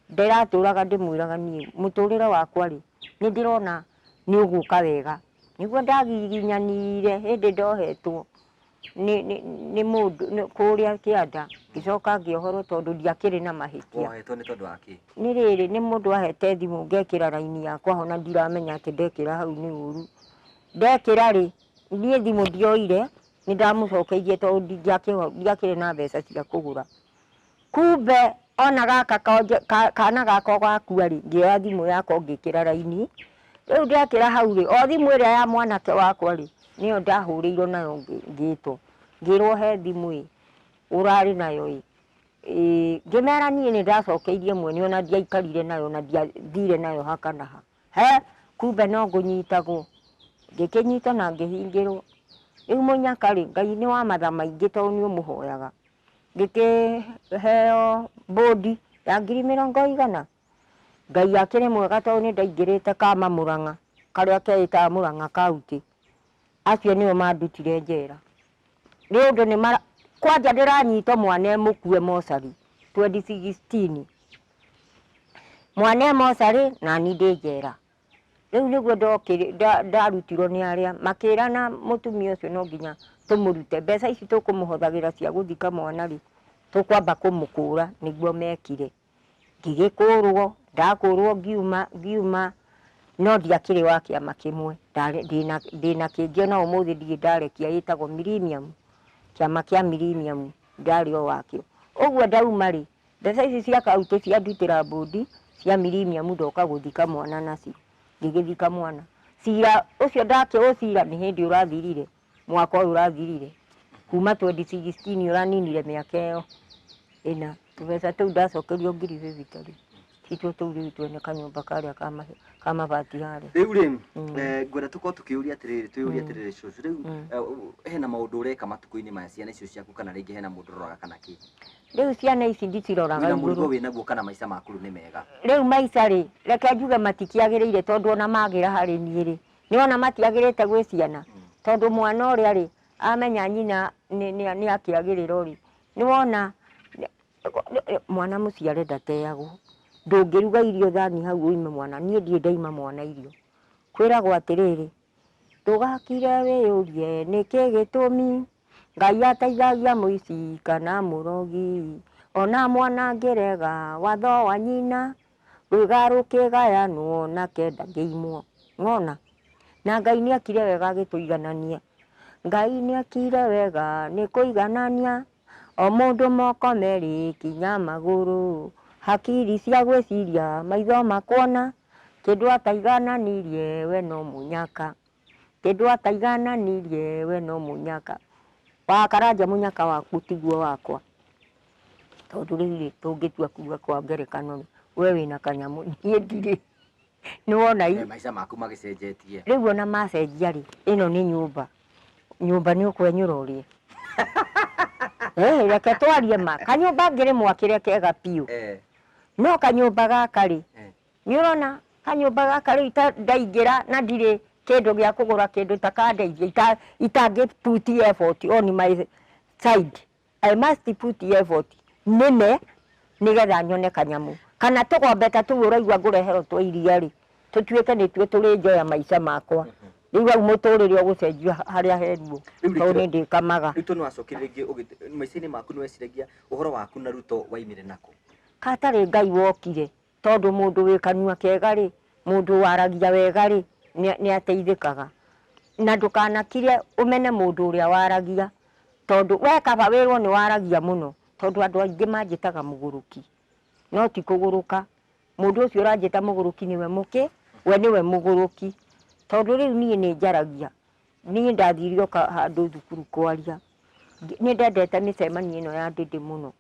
ndiraturaga ndimwiraga nie muturire wakwa ri ni ndirona ni uguka wega niguo ndagiginyanire hindi ndohetwo ni mundu kuria kianda gicoka ngiohoro tondu ndiakiri na mahitia wahetwo ni tondu waki ni riri ni mundu ahete thimu ngekira raini yakwa hona ndiramenya ati ndekira hau ni uru ndekira ri nie thimu ndioire ni ndamucokeirie tondu ndiakiri na mbeca cia kugura kumbe ona gaka kana gaka gakua ri ngioya thimu yakwa ngikira raini riu ndekira hau ri o thimu iria ya mwanake wakwa ri niyo ndahurirwo nayo ngitwo ngirwo he thimu urari nayo ngimera nie ni ndacokeirie mwene ona ndiaikarire nayo na ndiathire nayo hakanaha he kumbe no ngunyitagwo ngikinyita na ngihingirwo riu munyaka ri Ngai ni wa matha maingi tondu ni umuhoyaga ngikiheo bodi ya 20,000 Ngai akiri mwega tondu ni ndaingirite kama Murang'a karia keitaga Murang'a County acio nio mandutire njera ni undu ni kwanja ndiranyitwo mwana mukue mosari 2016 mwana mosari na ni ndi njera riu niguo ndarutirwo ni aria makirana mutumia ucio no nginya tumurute mbeca ici tukumuhothagira cia guthika mwana ri tukwamba kumukura niguo mekire ngigikurwo ndakurwo ngiuma no ndiakiri wa kiama kimwe ndina kingi na umuthi ndige ndarekia yitagwo Millennium kiama kia Millennium ndari o wakio uguo ndauma ri mbeca ici cia kauti cia ndutira bodi cia Millennium ndoka guthika mwana nacio ngigithika mwana cira ucio ndake ucira ni hindi urathirire mwaka uyu urathirire kuma 2016 uraninire miaka iyo ina mbeca tu ndacokerio ngiri 50 Kito tu riu twene kanyumba karia kama bati hare riu ri ngwenda tuko tukiuria atiriri tuyuria atiriri cucu riu hena maundu ureka matuku-ini maya ciana icio ciaku kana ringi hena mundu roraga kana ki riu ciana ici ndiciroraga iguru wina guo kana maica maku ni mega riu maica ri reke njuge matikiagirire tondu ona magira hari nie ri ni ona matiagirite gwi ciana tondu mwana uria ri amenya nyina ni akiagirira ri ni wona mwana muciare ndateagwo ndungiruga irio thani hau uime mwana nie ndie ndaima mwana irio kwiragwo atiriri ndugakire wiyurie niki gitumi Ngai ateithagia muici kana murogi ona mwana ngirega watho wa nyina rwiga rukigayanwo na kenda ngiimwo ngona na Ngai ni akire wega gituiganania Ngai ni akire wega ni kuiganania o mundu moko meri kinya maguru hakiri cia gwiciria maitho makuona kindu ataigananirie we no munyaka kindu ataigananirie we no munyaka wa karanja munyaka waku tiguo wakwa tondu riu tungitua kuga kwa ngerekano we wina kanyamu nie ndiri ni wona maica maku magicenjetie riu ona macenjia ri ino ni nyumba ni ukwenyura urie reke twarie ma kanyumba ngiri mwakire kega piu no kanyumba gaka ri ni urona kanyumba gaka ri ndaingira na ndiri kindu gia kugura kindu takandeithia itangi put effort on my side. I must put effort nene nigetha nyone kanyamu kana tugombeta tu uraigua ngureherwo twa iria ri tutuike ni tue turi njoya maica makwa riu au muturire ugucenjia haria heruo tondu ndi kamaga riu no acokire maica-ini maku ni weciragia uhoro waku na Ruto waimire nako katari Ngai wokire tondu mundu wi kanua kega ri mundu waragia wega ri ni ateithikaga na ndukanakire umene mundu uria waragia tondu we kaba wirwo ni waragia muno tondu andu aingi manjitaga muguruki no ti kuguruka mundu ucio uranjita muguruki niwe muki we niwe muguruki tondu riu nie ni njaragia nie ndathirio handu thukuru kwaria ni ndendete micemanio ino ya ndindi muno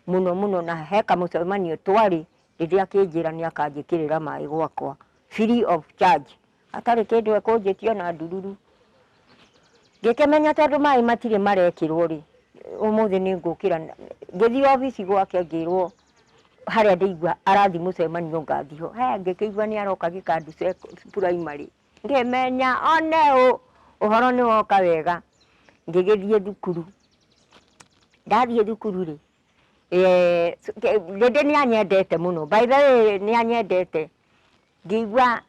muno na heka mucemanio twari riria akinjira ni akanjikirira mai gwakwa free of charge atari kindu ekunjitie na ndururu ngikemenya tondu mai matire marekirwo ri umuthi ni ngukira ngithii office gwake ngirwo haria ndigua arathi mucemanio ngathiho ngikigua ni aroka gikandu primary ngimenya one uhoro ni woka wega ngigithie thukuru ndathie thukuru ri rindi ni anyendete muno by the way ni anyendete ngigua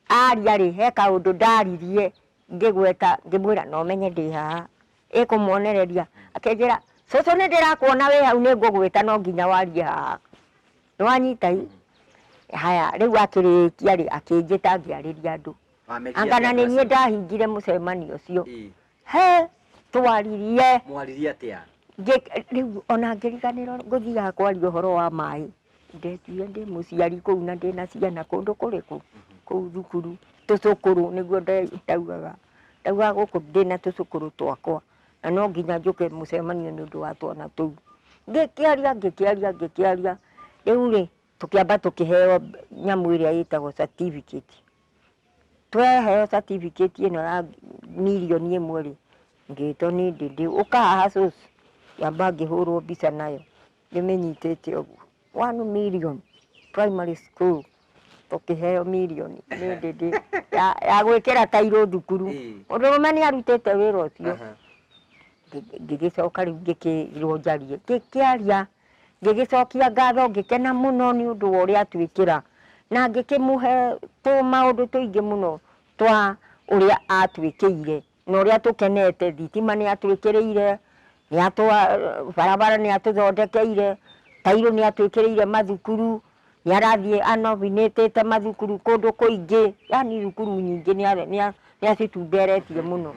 aria ri he kaundu ndaririe ngigweta ngimwira no menye ndi haha ikumuonereria akenjira cucu ni ndirakuona wi hau ni ngugwita no nginya warie haha ni wanyita haya riu akirikia ri akinjita ngiariria andu angana ni nie ndahingire mucemanio ucio twaririe mwaririe atia riu ona ngiriganirwo nguthiaga kwaria uhoro wa mai ndetuire ndi muciari kuu na ndina ciana kundu kuriku kuu thukuru tucukuru niguo ndaugaga guku ndina tucukuru twakwa na no nginya njuke mucemanio ni undu wa twana tuu ngikiaria riu ri tukiamba tukiheo nyamu iria yitagwo certificate tweheo certificate ino ya milioni imwe ri ngitwo ni ndindi ukahaha cucu yamba ngihurwo mbica nayo ndiminyitite uguo 1 million primary school tukiheo milioni ni ndindi ya gwikira tairo thukuru urume ni arutite wira ucio ngigicoka riu ngikirwo njarie ngikiaria ngigicokia ngatho ngikena muno ni undu wa uria atwikira na ngikimuhe tu maundu tuingi muno twa uria atwikiire na uria tukenete thitima ni atwikireire ni atwa barabara ni atuthondekeire tairo ni atwikireire mathukuru ni arathie anovinitite mathukuru kundu kuingi yani thukuru nyingi ni acitumberetie muno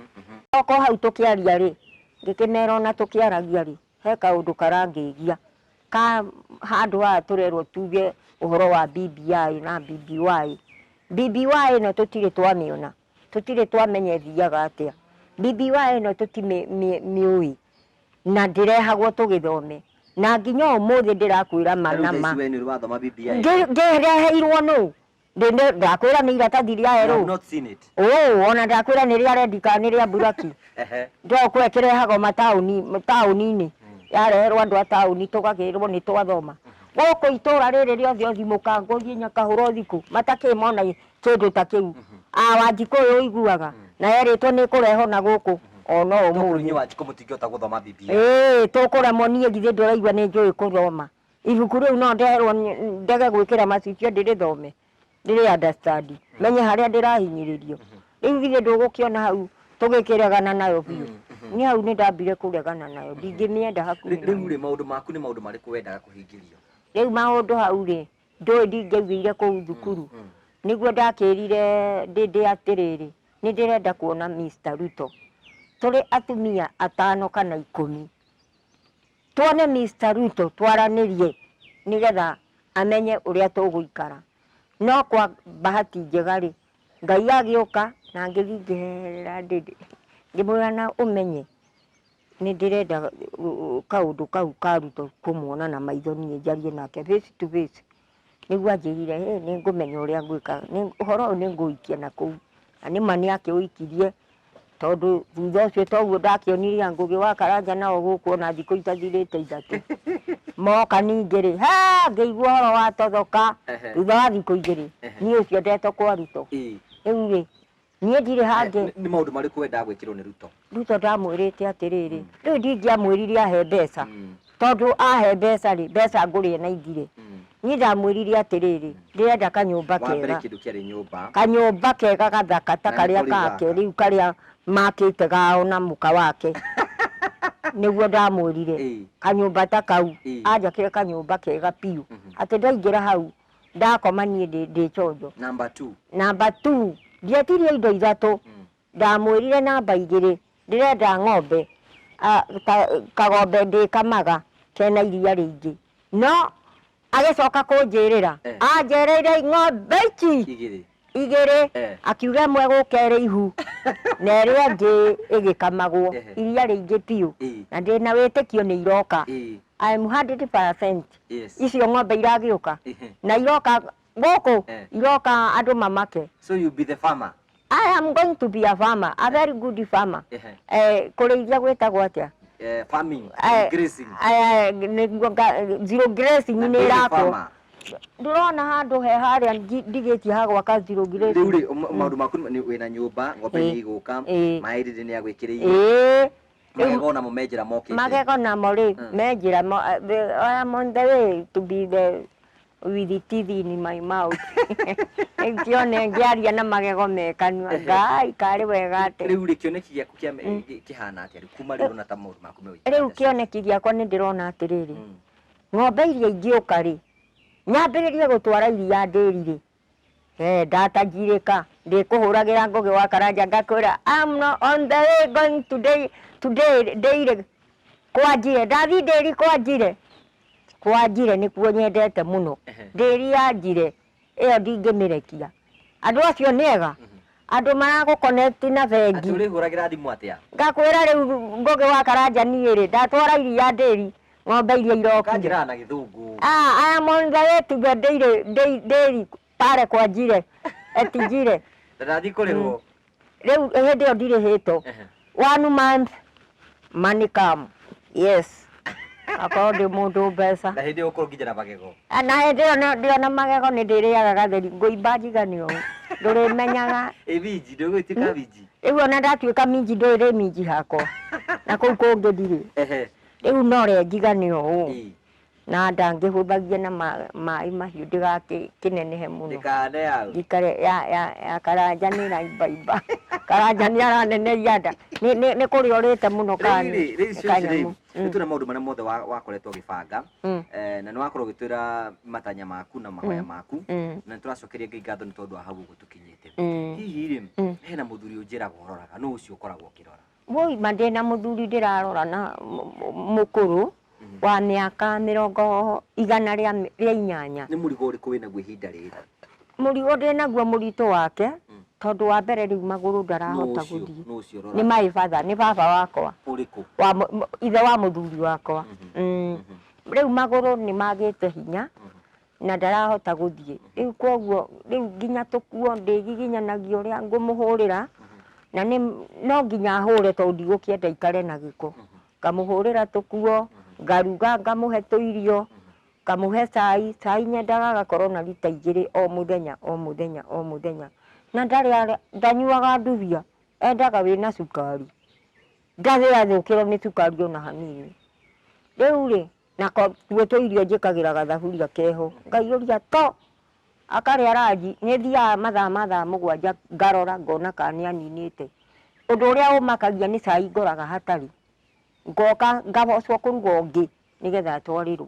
oko hau tukiaria ri ngikimera na tukiaragia ri he kaundu karangigia ka handu ha turerwo tuge uhoro wa BBI na BBY no tutire twamiona tutire twamenye thiaga atia BBY no tutimiui na ndirehagwo tugithome na nginya umuthi ndirakwira manama ngireheirwo no ndakwira ni iratathi ria heru ona ndakwira ni ria rendika ni ria buraki ndoko ekirehagwo matauni-ini yareherwo andu a tauni tugakirwo ni twathoma guku itura riri riothe thimuka nguthie nyakahuro thiku matakimona kindu ta kiu Wanjikũyũ ũiguaga na yeritwo nĩ kũreho na gũkũ ono ũmũthĩ Wanjikũ mũtingĩhota gũthoma BBI tũkũremwo niĩ githĩ ndũraigua nĩ njũĩ kũthoma ibuku rĩu no ndeherwo ndege gwĩkĩra macicio ndĩrĩthome ndĩrĩ understand menye harĩa ndĩrahinyĩrĩrio rĩu githĩ ndũgũkĩona hau tũgĩkĩregana nayo biũ nĩ hau nĩ ndambire kũregana nayo ndingĩmĩenda hakuhĩ rĩu maũndũ maku nĩ maũndũ marĩkũ wendaga kũhingĩrio rĩu maũndũ hau rĩ ndũĩ ndingĩaugĩire kũu thukuru niguo ndakĩrire ndĩ atĩrĩrĩ nĩ ndĩrenda kuona Mr. Ruto tũrĩ atumia 5 kana 10 tuone Mr. Ruto twaranĩrie nĩgetha amenye ũrĩa tũgũikara no kwa bahati njega rĩ Ngai agĩũka na ngĩthiĩ ngĩherera ndĩndĩ ngĩmwĩra na ũmenye nĩ ndĩrenda kaũndũ kau karuto kũmuona na maitho niĩ njarie nake face to face nĩguo anjĩrire nĩ ngũmenya ũrĩa ngwĩka ũhoro ũyũ nĩ ngũikia na kũu na nĩ ma nĩ akĩũikirie tondũ thutha ũcio toguo ndakĩonirie Ngũgĩ wa Karanja nao gũkũ ona thikũ itathirĩte 3 moka ningĩ rĩ ngĩigua ũhoro wa Tothoka thutha wa thikũ 2 niĩ ũcio ndetwo kwa Ruto rĩu rĩ niĩ ndirĩ hangĩ nĩ maũndũ marĩkũ wendaga gwĩkĩrwo nĩ Ruto ndamwĩrĩte atĩrĩrĩ rĩu ndingĩamwĩrire ahe mbeca tondũ ahe mbeca rĩ mbeca ngũrĩe na ithire niĩ ndamwĩrire atĩrĩrĩ ndĩrenda kanyũmba kega gathaka ta karĩa gake rĩu karĩa makĩte gao na mũka wake nĩguo ndamwĩrire kanyũmba ta kau anjakĩre kanyũmba kega piũ atĩ ndaingĩra hau ndakoma niĩ ndĩ chonjo. Number 2 ndietirie indo 3 ndamwĩrire namba 2 ndĩrenda ng'ombe kagombe ndĩkamaga kena iria rĩingĩ no agĩcoka kũnjĩrĩra anjereire ng'ombe ici 2 akiuga ĩmwe gũkere ihu na ĩrĩa ĩngĩ ĩgĩkamagwo iria rĩingĩ piũ na ndĩna wĩtĩkio nĩ iroka I am 100% icio ng'ombe iragĩũka na iroka gũkũ iroka andũ mamake. So you be the farmer? I am going to be a farmer, a very good farmer. Kũrĩithia gwĩtagwo atĩa? Farming, grazing. Zero grazing nĩ irakwo. Ndĩrona handũ he harĩa ndigĩtie ha gwaka zero grazing. Rĩu rĩ maũndũ maku wĩna nyũmba ng'ombe nĩ igũka maĩ rĩrĩ nĩ agwĩkĩrĩire magego namo menjĩra mokĩte. Magego namo rĩ menjĩra I am on the way to be the with the teeth in my mouth. Ngione ngiaria na magego mekanua ngai karĩ wega atĩ. Rĩu rĩ kĩoneki gĩaku kĩhana atĩa kuma rĩu na ta maũndũ maku me wĩkĩte? Rĩu kĩoneki gĩakwa nĩ ndĩrona atĩrĩrĩ ng'ombe iria ingĩũka rĩ nyambĩrĩrie gũtwara iria ndĩri rĩ ndatajirĩka ndĩkũhũragĩra Ngũgĩ wa Karanja ngakwĩra I'm not on the way going today ndĩire kwanjire ndathi ndĩri kwanjire nĩkuo nyendete mũno ndĩri yanjire ĩyo ndingĩmĩrekia andũ acio nĩega andũ maragũconnect na bengi atĩ ũrĩhũragĩra thimũ atĩa ngakwĩra rĩu Ngũgĩ wa Karanja niĩ rĩ ndatwara iria ndĩri ng'ombe iria iroka kanjĩra na gĩthũngũ I am on the way to the dairy pale kwanjire etijire ndathi kũrĩhwo rĩu hĩndĩ ĩyo ndirĩhĩtwo 1 month money come yes akorwo ndĩ mũndũ mbeca na hĩndĩ ĩyo ũkorwo nginya na magego na hĩndĩ ĩyo ndĩona magego nĩ ndĩrĩaga gatheri ngũimba njigani ũũ ndũrĩmenyaga minji ndũgũtuĩka minji rĩu ona ndatuĩka minji ndũrĩ minji hakwa na kũu kũngĩ ndirĩ rĩu no rĩa njigani ũũ na ndangĩhũthagia na maĩ mahiũ ndĩgakĩnenehe mũno ndĩkane yau ndikare ya Karanja nĩ raimbaimba Karanja nĩ araneneria nda nĩ kũrĩa ũrĩte mũno kani nĩ tũna maũndũ marĩa mothe wakoretwo ũgĩbanga na nĩ wakorwo ũgĩtwĩra matanya maku na mahoya maku na nĩ tũracokeria Ngai ngatho nĩ tondũ wa hau ũguo tũkinyĩte hihi rĩ hena mũthuri ũnjĩraga ũroraga nũ ũcio ũkoragwo ũkĩrora woi ma ndĩna mũthuri ndĩrarora na mũkũrũ wa mĩaka 108. Nĩ mũrigo ũrĩkũ wĩnaguo ihinda rĩrĩ? Mũrigo ndĩnaguo mũritũ wake tondũ wa mbere rĩu magũrũ ndarahota gũthiĩ nĩ my father nĩ baba wakwa ũrĩkũ ithe wa mũthuri wakwa rĩu magũrũ nĩ magĩte hinya na ndarahota gũthiĩ rĩu koguo rĩu nginya tũkuo ndĩgiginyanagia ũrĩa ngũmũhũrĩra na no nginya hũre tondũ ndigũkĩenda ikare na gĩko ngamũhũrĩra tũkuo ngaruga ngamũhe tũirio ngamũhe cai nyendaga gakorwo na lita 2 o mũthenya na ndanyuaga ndubia endaga wĩna cukari ngathĩathũkĩrwo nĩ cukari ona hanini rĩu rĩ na tuo tũirio njĩkagĩra gathaburia keho ngaiyũria to akarĩa ranji nĩ thiaga mathaa 7 ngarora ngona kana nĩ aninĩte ũndũ ũrĩa ũmakagia nĩ cai ngoraga hatarĩ ngoka ngabocwo kũruga ũngĩ nĩgetha twarĩrwo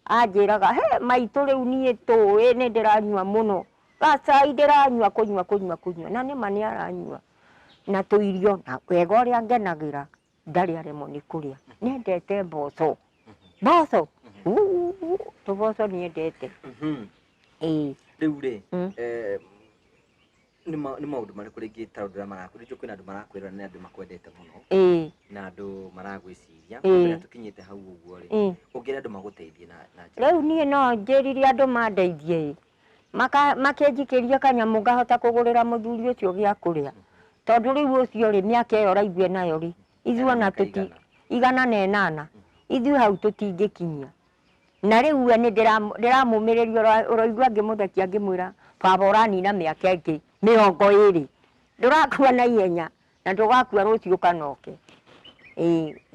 anjĩraga maitũ rĩu niĩ tũĩ nĩ ndĩranyua mũno gacai ndĩranyua kũnyua na nĩma nĩ aranyua na tũirio na wega ũrĩa ngenagĩra ndarĩ aremwo nĩ kũrĩa nĩendete mboco tũboco nĩendete rĩu rĩ nĩ maũndũ marĩkũ rĩngĩ ta ũndũ ũrĩa marakwĩra kwĩna andũ marakwĩra nĩ andũ makwendete mũno na andu maragwiciria mbere tukinyite hau uguo ri ungira andu maguteithie na riu nie no njirire andu mandeithie makenjikiria kanyamu ngahota kugurira muthuri ucio gia kuria tondu riu ucio ri miaka iyo raigwe nayo ri ithuona tuti 108 ithu hau tutingikinyia na riu we ni ndiramumiriria uraigua ngimuthekia ngimwira baba uranina miaka ingi 20 ndurakua na ihenya na ndugakua rucio kanoke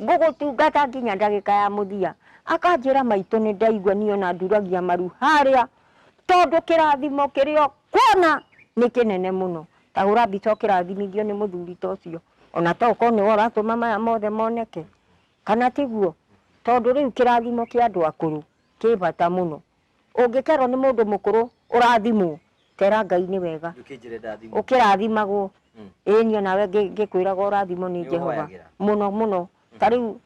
ngugutungata nginya ndagika ya muthia akanjira maitu ni ndaigua niyo na nduragia maru haria tondu kirathimo kirio kuona ni kinene muno tahura mbica kirathimithio ni muthuri tocio ona toko ni uratuma maya mothe moneke kana tiguo tondu riu kirathimo kia andu akuru ki bata muno ungikerwo ni mundu mukuru urathimwo tera Ngai ni wega ukirathimagwo niyo nawe ngikwiraga urathimo ni Jehova muno tariu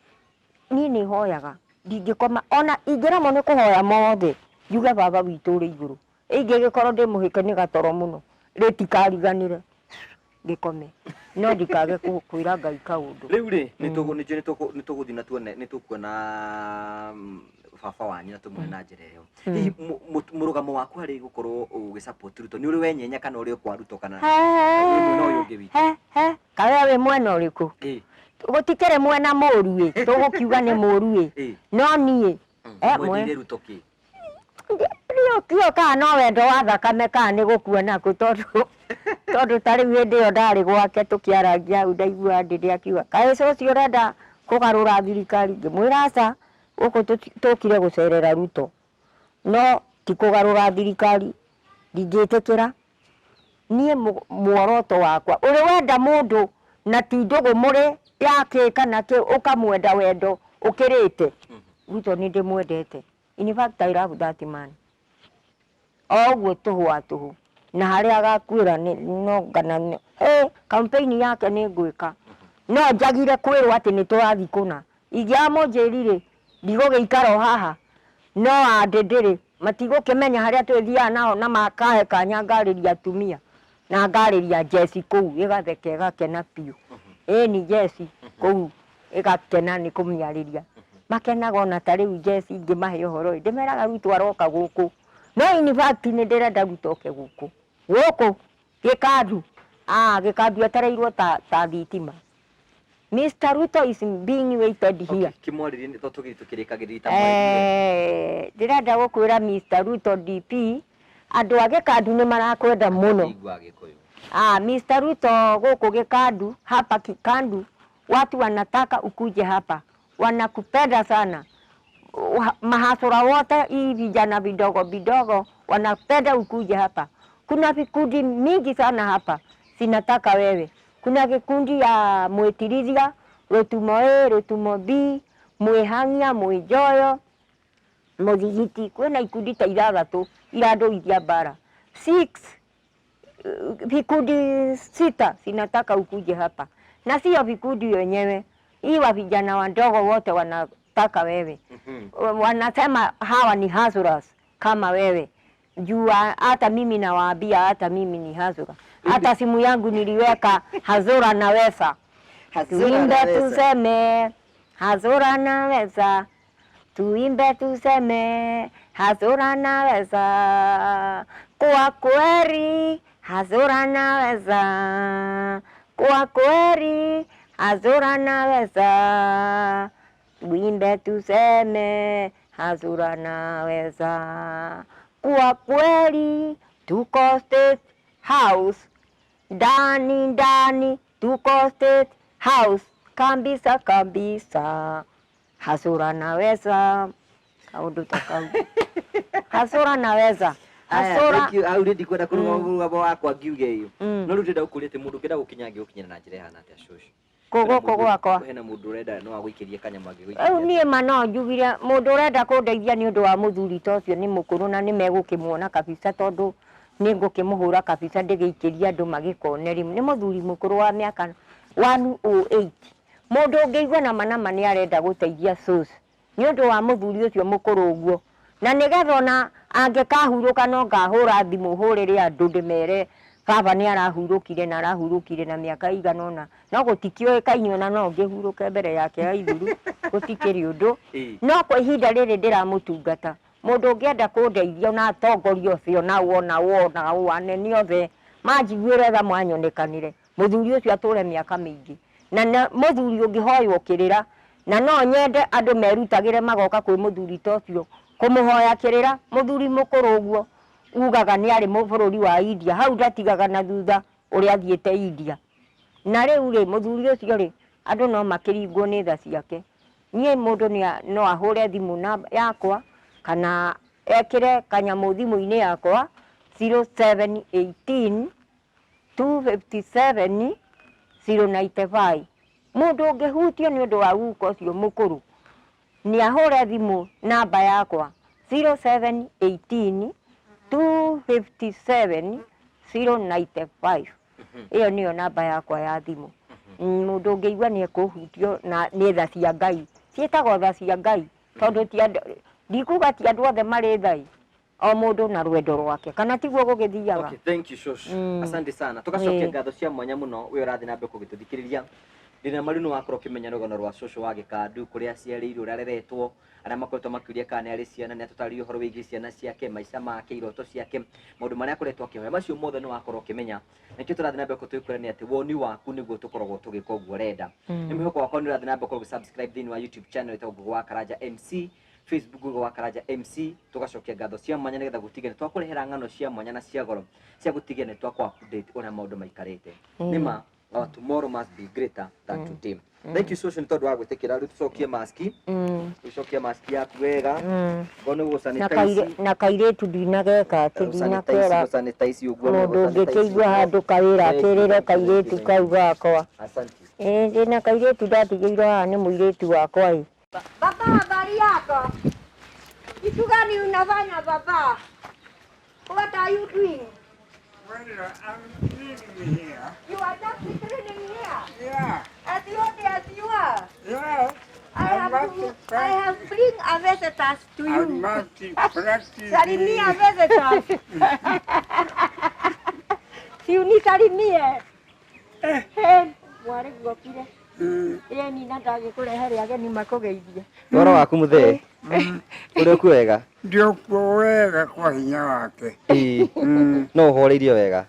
ni ni hoyaga ndingikoma ona ingiramo ni kuhoya mothe yuga baba witu uri iguru ingigikorwo ndi muhike ni gatoro muno ritikariganire ngikome no ndikage kwira Ngai kaundu riu ri nituguthi na tuone nitukuona baba wanyu na tumwe na njira iyo hihi murugamo waku hari gukorwo ugisupport Ruto ni uri wenyenya kana uri kwa Ruto kana no yungi wiki kawe we mwena uriku gutikere mwena muru tugukiuga ni muru no nie mwendire Ruto ki Rio kana no wendo wa thakame kana ni gukuona ku tondu tari hindi yo ndari gwake tukiaragia ndaigua ndindi akiuga kae socio urenda kugarura thirikari ngimwira aca guku tukire gucerera Ruto no ti kugarura thirikari ndingitikira nie muoroto wakwa uri wenda mundu na ti ndugu muri yake kana ki ukamwenda wendo ukirite Ruto ni ndimwendete in fact I love that man ogwo tuhu na haria agakwira no ngana campaign yake ni ngwika no njagire kwirwo ati ni turathi kuna ingiamunjirire ndigugiikara haha no andindiri matigukimenya haria twithia nao na makahe kanya ngariria atumia na ngariria Jesse kuu igatheke igakena piu ni Jesse kuu igakena ni kumiariria makenaga ona tariu Jesse ngimahe uhoro ndimeraga Ruto aroka guku no in fact ni ndirenda Ruto oke guku gikadu gikadu atareirwo ta thitima Mr. Ruto is being waited here kimwaririe ni totugiri tukirikagirita mwe ndirenda gukwira Mr. Ruto DP andu agikadu ni marakwenda muno Mr. Ruto guku gikadu hapa Kikandu watu wanataka ukuje hapa wanakupenda sana mahasura wote hii vijana vidogo wanapenda ukuje hapa kuna vikundi mingi sana hapa sinataka wewe kuna kikundi ya Mwetirizia Rotumo A Rotumo B Mwehang'ia Mwijoyo Muthigiti kwena ikundi ta 6 iranduithia bara 6 vikundi 6 sinataka ukuje hapa na sio vikundi wenyewe hii wa vijana wadogo wote wanataka wewe wanasema hawa ni hustlers kama wewe jua hata mimi nawaambia hata mimi ni hazura hata simu yangu niliweka hazura na wesa tuimbe tuseme hazura na wesa tuimbe tuseme hazura na wesa kwa kweli hazura na wesa kwa kweli hazura na wesa tuimbe tuseme hazura na wesa kwa kweli tuko State House ndani tuko State House kabisa hazura naweza kaundu takaudu hazura naweza hazura already kwenda kuruga wakwa ngiuge iyo no rutenda ukurite mundu kenda gukinyange ukinyana na njira hana atia shosho kogo akwa hena mundu urenda no agwikirie kanyamage nie mano njugire mundu urenda kundeithia ni undu wa muthuri tocio ni mukuru na ni megukimwona kabisa tondu ni ngukimuhura kabisa ndigiikiria andu magikoneri ni muthuri mukuru wa miaka 108 mundu ungeigua na manama ni arenda guteithia source ni undu wa muthuri ucio mukuru uguo na nigetha ona angikahuruka no ngahura thimu hurire andu ndimere baba nĩ arahurũkire na arahurũkire na mĩaka igana ũna no gũtikĩoĩkaine ona no ngĩhurũke mbere yake ya ithuru gũtikĩrĩ ũndũ no kwa ihinda rĩrĩ ndĩramũtungata mũndũ ũngĩenda kũndeithia na atongoria ũcio na wona anene othe manjiguĩre tha mwanyonekanire mũthuri ũcio atũre mĩaka mĩingĩ na mũthuri ũngĩhoywo kĩrĩra na no nyende andũ merutagĩre magoka kwĩ mũthuri ta ũcio kũmũhoya kĩrĩra mũthuri mũkũrũ ũguo ugaga nĩ arĩ bũrũri wa India hau ndatigaga na thutha ũrĩa athiĩte India na rĩu rĩ mũthuri ũcio rĩ andũ no makĩringwo nĩ tha ciake niĩ mũndũ no ahũre thimũ yakwa kana ekĩre kanyamũ thimũ-inĩ yakwa 0718 257 095 mũndũ ũngĩhutio nĩ ũndũ wa guka ũcio mũkũrũ nĩ ahũre thimũ namba yakwa 0718 257 095 ĩyo nĩyo namba yakwa ya thimũ mũndũ ũngĩigua nĩ ekũhutio na nĩ tha cia Ngai ciĩtagwo tha cia Ngai tondũ ndikuga ti andũ othe marĩ thai o mũndũ na rwendo rwake kana tiguo gũgĩthiaga. Okay, thank you Shosho. Asante sana tugacokia ngatho cia mwanya mũno we ũrathi na mbere kũgĩtũthikĩrĩria ndina marino wakoro kimenya rũgano rwa Shosho wa Gĩkandu kũrĩa aciarĩirwo ũrareretwo arĩa makoretwo makĩũria kana arĩ ciana nĩ atũtarĩirie ũhoro wĩgiĩ ciana ciake maica make iroto ciake maũndũ marĩa akoretwo akĩhoya macio mothe nĩ wakorwo ũkĩmenya nĩkĩo tũrathi na mbere tũkwĩrania atĩ woni waku nĩguo tũkoragwo tũgĩka ũguo ũrenda nĩ mwĩhoko wakwa nĩ ũrathi na mbere gũsubscribe thĩinĩ wa YouTube channel ĩtagwo Ngũgĩ wa Karanja MC Facebook Ngũgĩ wa Karanja MC tugacokia ngatho cia mwanya nĩgetha gũtigĩrĩra twakũrehera ng'ano cia mwanya na cia goro cia gũtigĩrĩra twakwa update ũrĩa maũndũ maikarĩte nĩma tomorrow must be greater than today. Thank you Shosho nĩ tondũ wa gwĩtĩkĩra rĩu tũcokie maski tũcokie maski yaku wega ngono gũ sanitize na kairĩtu ndinageka atĩ ndinakwĩra mũndũ ũngĩkĩigua handũ kawĩra akĩrĩre kairĩtu kau gakwa. Ndĩna kairĩtu ndatigĩirwo haha nĩ mũirĩtu wakwa. Baba, habari yako? Kitu gani unafanya baba? What are you doing? Well, I'm living here. You are just sitting here? Yeah. As old as you are? Yeah. I have bring a visitors to I you. must practice. Salimia visitors. Si unisalimie. Mwari guokire. Ni nataka kurehere ageni makugeithie. Waro waku muthee. Uri ku wega? Ndio kuo wega kwa hinya wake. No horeirio wega.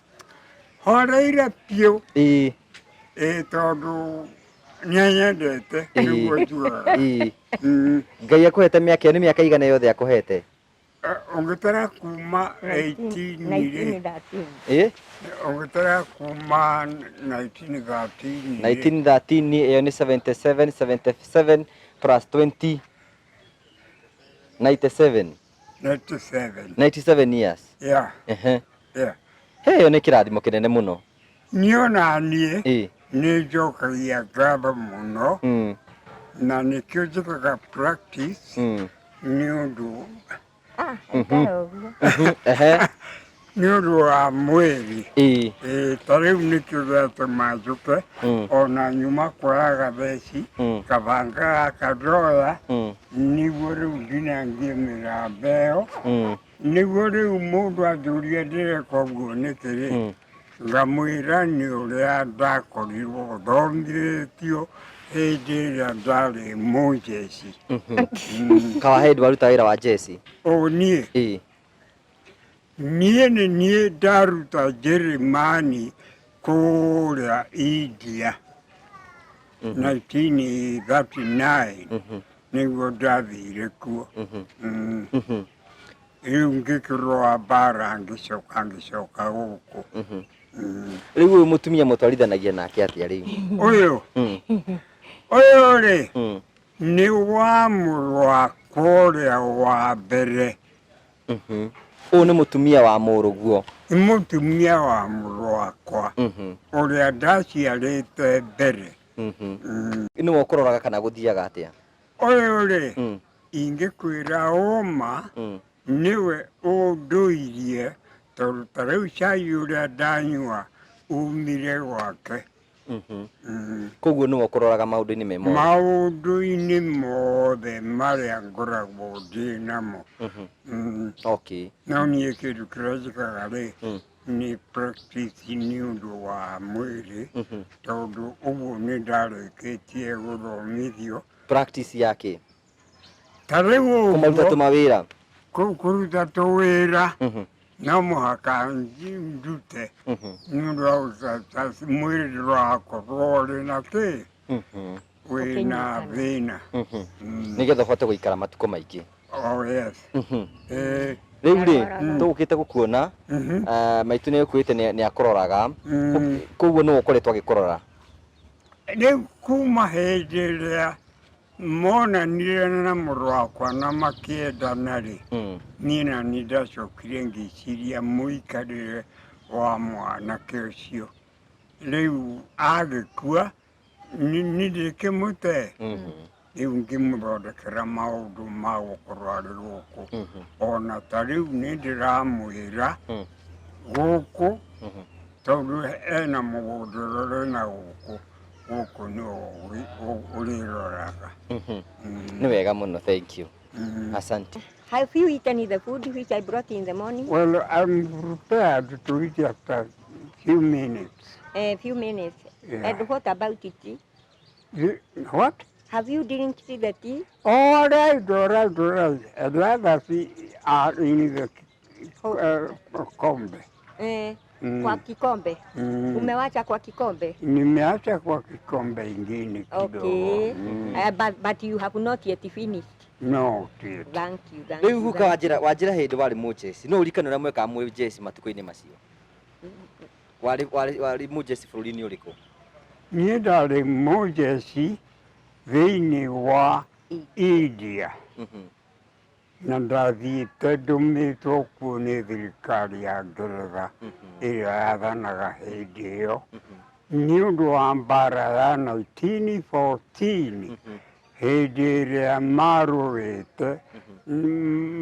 Horeire piu. Tondu nyendete niguo njugaga. Ngai akuhete mĩaka nĩ mĩaka igana yothe akuhete? Ungĩtara kuma 18 ungĩtara kuma 1913 ĩyo nĩ 77 plus 20 97 years. Yeah. Yeah. Ĩyo nĩ kĩrathimo kĩnene mũno. Niĩ ona niĩ nĩ njokagia ngatho mũno na nĩkĩo njĩkaga practice nĩ ũndũ nĩ ũndũ wa mwĩrĩ. Ta rĩu nĩkĩo gĩatũma njũke ona nyuma kuoya gatheci kabanga gaka nĩguo rĩu ndinangie mĩramba ĩyo nĩguo rĩu mũndũ anjũria ndĩreka ũguo nĩkĩrĩ ngamwĩra nĩ ũrĩa ndakorirwo thomithĩtio hĩndĩ ĩrĩa ndarĩ mũnjeci. Kawaida waruta wĩra wa jeci? Niĩ nĩ niĩ ndaruta Njeremani kũrĩa India 1939 nĩguo ndathire kuo. Rĩu ngĩkĩrũa mbara ngĩcoka gũkũ. Rĩu ũyũ mũtumia mũtwarithanagia nake atĩa rĩu? Ũyũ rĩ nĩ wa mũrũ wa kũrĩa wa mbere. Ũyũ nĩ mũtumia wa mũrũguo? Nĩ mũtumia wa mũrũ wakwa ũrĩa ndaciarĩte mbere. Nĩwe ũkũroraga kana gũthiaga atĩa? Ũyũ rĩ ingĩkwĩra ũma niwe ũndũirie tondũ ta rĩu cai ũrĩa ndanyua umire gwake. Koguo nĩwe ũkũroraga maũndũ-inĩ me mothe? Maũndũ-inĩ mothe marĩa ngoragwo ndĩ namo. No niĩ kĩndũ kĩrĩa njĩkaga rĩ nĩ practice nĩ ũndũ wa mwĩrĩ tondũ ũguo nĩ ndarĩkĩtie gũthomithio. Practice yake Ta rĩu kũmaruta ũguo tũmawĩra. kũruta tũwĩra no mũhaka ndute nĩ ũndũ wa mwĩrĩ ndũrakorwo ũrĩ na kĩ wĩna thĩna. Nĩgetha ũhote gũikara matukũ maingĩ. Oh yes. Rĩu rĩ tũgũkĩte gũkuona maitũ nĩ ũkuĩte nĩ akũroraga, koguo nĩ ũkoretwo agĩkũrora. Rĩu kuma hĩndĩ ĩrĩa monanire na mũrũ wakwa na makĩendana rĩ, niĩ na nĩ ndacokire ngĩciria mũikarĩre wa mwanake ũcio. Rĩu agĩkua nĩ ndĩkĩmũte, rĩu ngĩmũthondekera maũndũ ma gũkorwo arĩ gũkũ. Ona ta rĩu nĩ ndĩramwĩra gũkũ tondũ ena mũgũnda ũrĩa na gũkũ nĩwe ũrĩroraga. Nĩ wega mũno, thank you. Asante. Have you eaten the food which I brought in the morning? Well, I'm prepared to eat after few minutes. A few minutes. Yeah. And what about the tea? What? Have you drank the tea? All right. And others are in the kombe. Kwa kikombe. Umewacha kwa kikombe? Nimeacha kwa kikombe ingine kidogo. Okay. But you have not yet finished. No, dear. Thank you. Rĩu guka wanjĩra hĩndĩ warĩ mũjeci, no ũrikane ũrĩa mwekaga mũjeci matukũ-inĩ macio? Warĩ mũjeci bũrũri-inĩ ũrĩkũ? Niĩ ndarĩ mũjeci thĩinĩ wa India. Na ndathiĩte ndũmĩtwo kuo nĩ thirikari ya Ngeretha ĩrĩa yathanaga hĩndĩ ĩyo nĩ ũndũ wa mbara ya 1914 hĩndĩ ĩrĩa marũĩte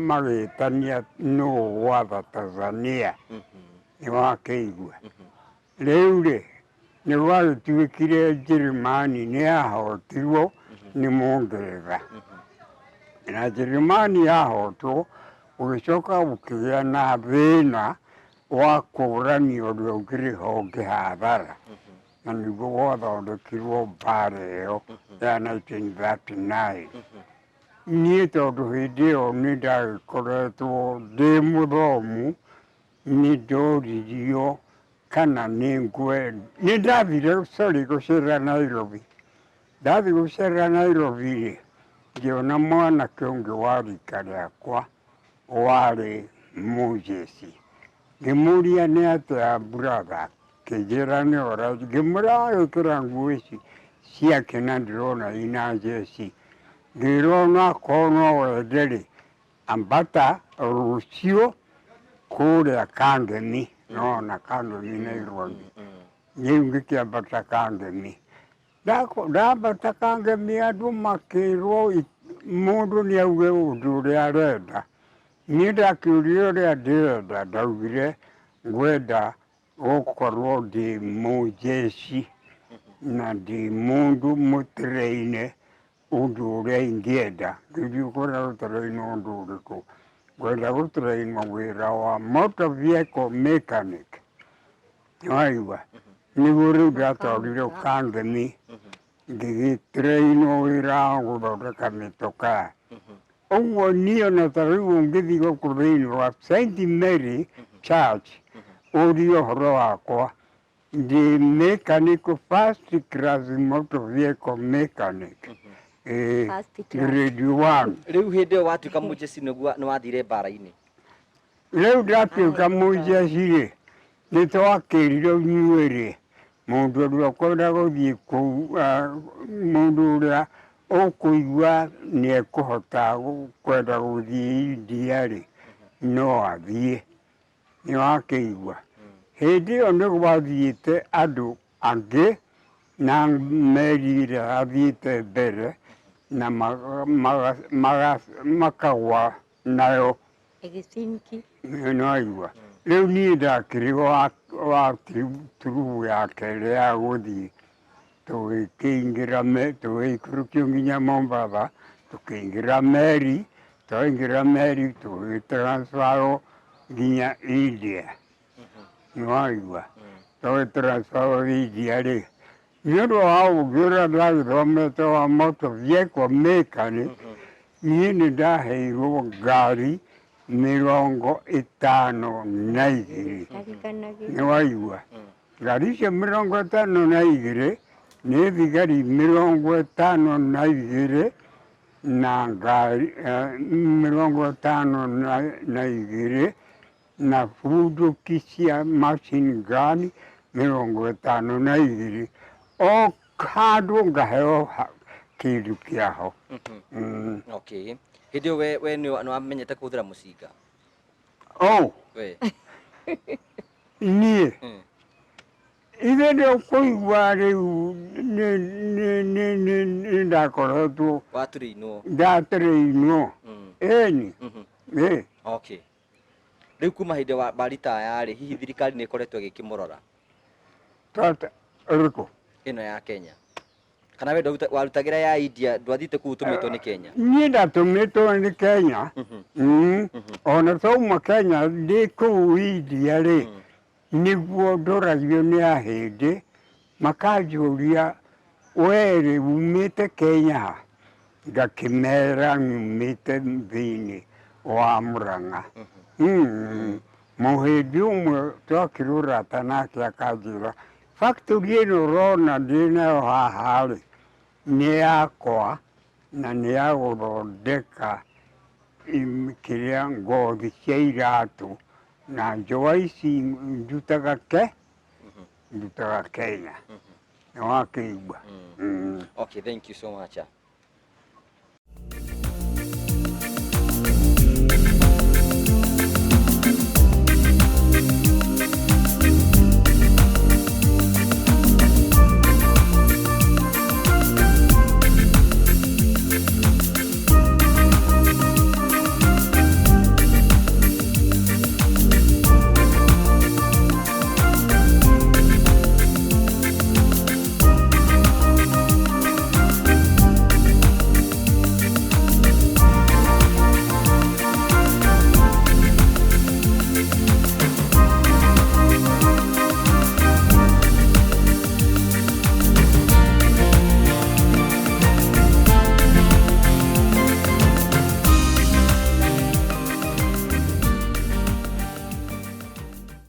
magĩtania nũũ gwatha Tanzania. Nĩ wakĩigua. Rĩu rĩ nĩ gwagĩtuĩkire Njeremani nĩ yahotirwo nĩ Mũngeretha. Na Njeremani yahotwo gũgĩcoka gũkĩgĩa na thĩna wa kũũrania ũrĩa ũngĩrĩho hathara. Na nĩguo gwathondekirwo mbara ĩyo ya 1939. Niĩ tondũ hĩndĩ ĩyo nĩ ndagĩkoretwo ndĩ mũthomu nĩ ndoririo kana nĩ ndathire gũcera Nairobi. Ndathiĩ gũcera Nairobi rĩ ngĩona mwanake ũngĩ wa rika rĩakwa warĩ mũjeci. Ngĩmũria nĩ atĩa brother, akĩnjĩra nĩ alright. Ngĩmwĩra wagĩkĩra nguo ici ciake na ndĩrona ina jeci. Ngĩĩrwo onakorwo no wende rĩ ambata rũciũ kũrĩa Kangemi. Nona Kangemi Nairobi. Rĩu ngĩkĩambata Kangemi. Ndambata Kangemi andũ makĩrwo mũndũ nĩ auge ũndũ ũrĩa arenda. Niĩ ndakĩũria ũrĩa ndĩrenda ndaugire ngwenda gũkorwo ndĩ mũjeci na ndĩ mũndũ mũtĩrĩine ũndũ ũrĩa ingĩenda. Ngĩũrio ũkwenda gũtĩrĩinwo ũndũ ũrĩkũ? Ngwenda gũtĩrĩinwo wĩra wa motor vehicle mechanic. Nĩwaigua? Nĩguo rĩu ndatwarirwo Kangemi ngĩgĩtĩrĩinwo wĩra wa gũthondeka mĩtokaa. Ũguo niĩ ona ta rĩu ũngĩthiĩ gũkũ thĩinĩ wa St. Mary Church ũrie ũhoro wakwa ndĩ mechanic, first class motor vehicle mechanic. Grade 1. Rĩu hĩndĩ ĩyo watuĩka mũjeci nĩ wathire mbara-inĩ? Rĩu ndatuĩka mũjeci rĩ nĩ twakĩrirwo inyuĩ rĩ mũndũ ũrĩa ũkwenda gũthiĩ kũu, mũndũ ũrĩa ũkũigua nĩ ekũhota kwenda gũthiĩ India rĩ no athiĩ. Nĩ wakĩigua. Hĩndĩ ĩyo nĩ gwathiĩte andũ angĩ na meri ĩrĩa yathiĩte mbere na makagwa nayo. Nĩwaigua. Rĩu niĩ ndakĩrĩ wa turubu ya kerĩ ya gũthiĩ. Tũgĩikũrũkio nginya Mombasa, tũkĩingĩra meri, twaingĩra meri tũgĩtransferwo nginya India. nĩwaigua tũgĩtũra twathithiarĩ nĩ ũndũ wa ũgĩ ũrĩa ndagĩthomete wa motor vehicle mechanic niĩ nĩ ndaheirwo ngari 52 nĩwaigua ngari icio 52 nĩ thigari 52 na ngari 52 na bunduki cia machine gun 52 o handũ ngaheo kĩndũ kĩaho. Okay. Hĩndĩ ĩyo we nĩwamenyete kũhũthĩra mũcinga? We niĩ ithe ndĩkũigua rĩu nĩ ndakoretwo ndatrĩinwo ĩni. Okay. Rĩu kuma hĩndĩ waritaya-rĩ, hihi thirikari nĩ ĩkoretwo ĩgĩkĩmũrora? Tata ĩrĩkũ? Ĩno ya Kenya. Kana we warutagĩra ya India ndwathiĩte kũu ũtũmĩtwo nĩ Kenya? Niĩ ndatũmĩtwo nĩ Kenya. Ona tauma Kenya ndĩ kũu India-rĩ nĩguo ndoragio nĩ ahĩndĩ makanjũria we umĩte Kenya? Ngakĩmera nyumĩte thĩinĩ wa Mũrang'a. Mũhĩndĩ ũmwe twakĩrũrata nake akanjĩra factory ĩno ũrona ndĩ nayo haha-rĩ nĩ yakwa na nĩ ya gũthondeka kĩrĩa ngothi cia iratũ na njũa ici ndutaga ndutaga Kenya. Nĩwakĩigua. Okay, thank you so much.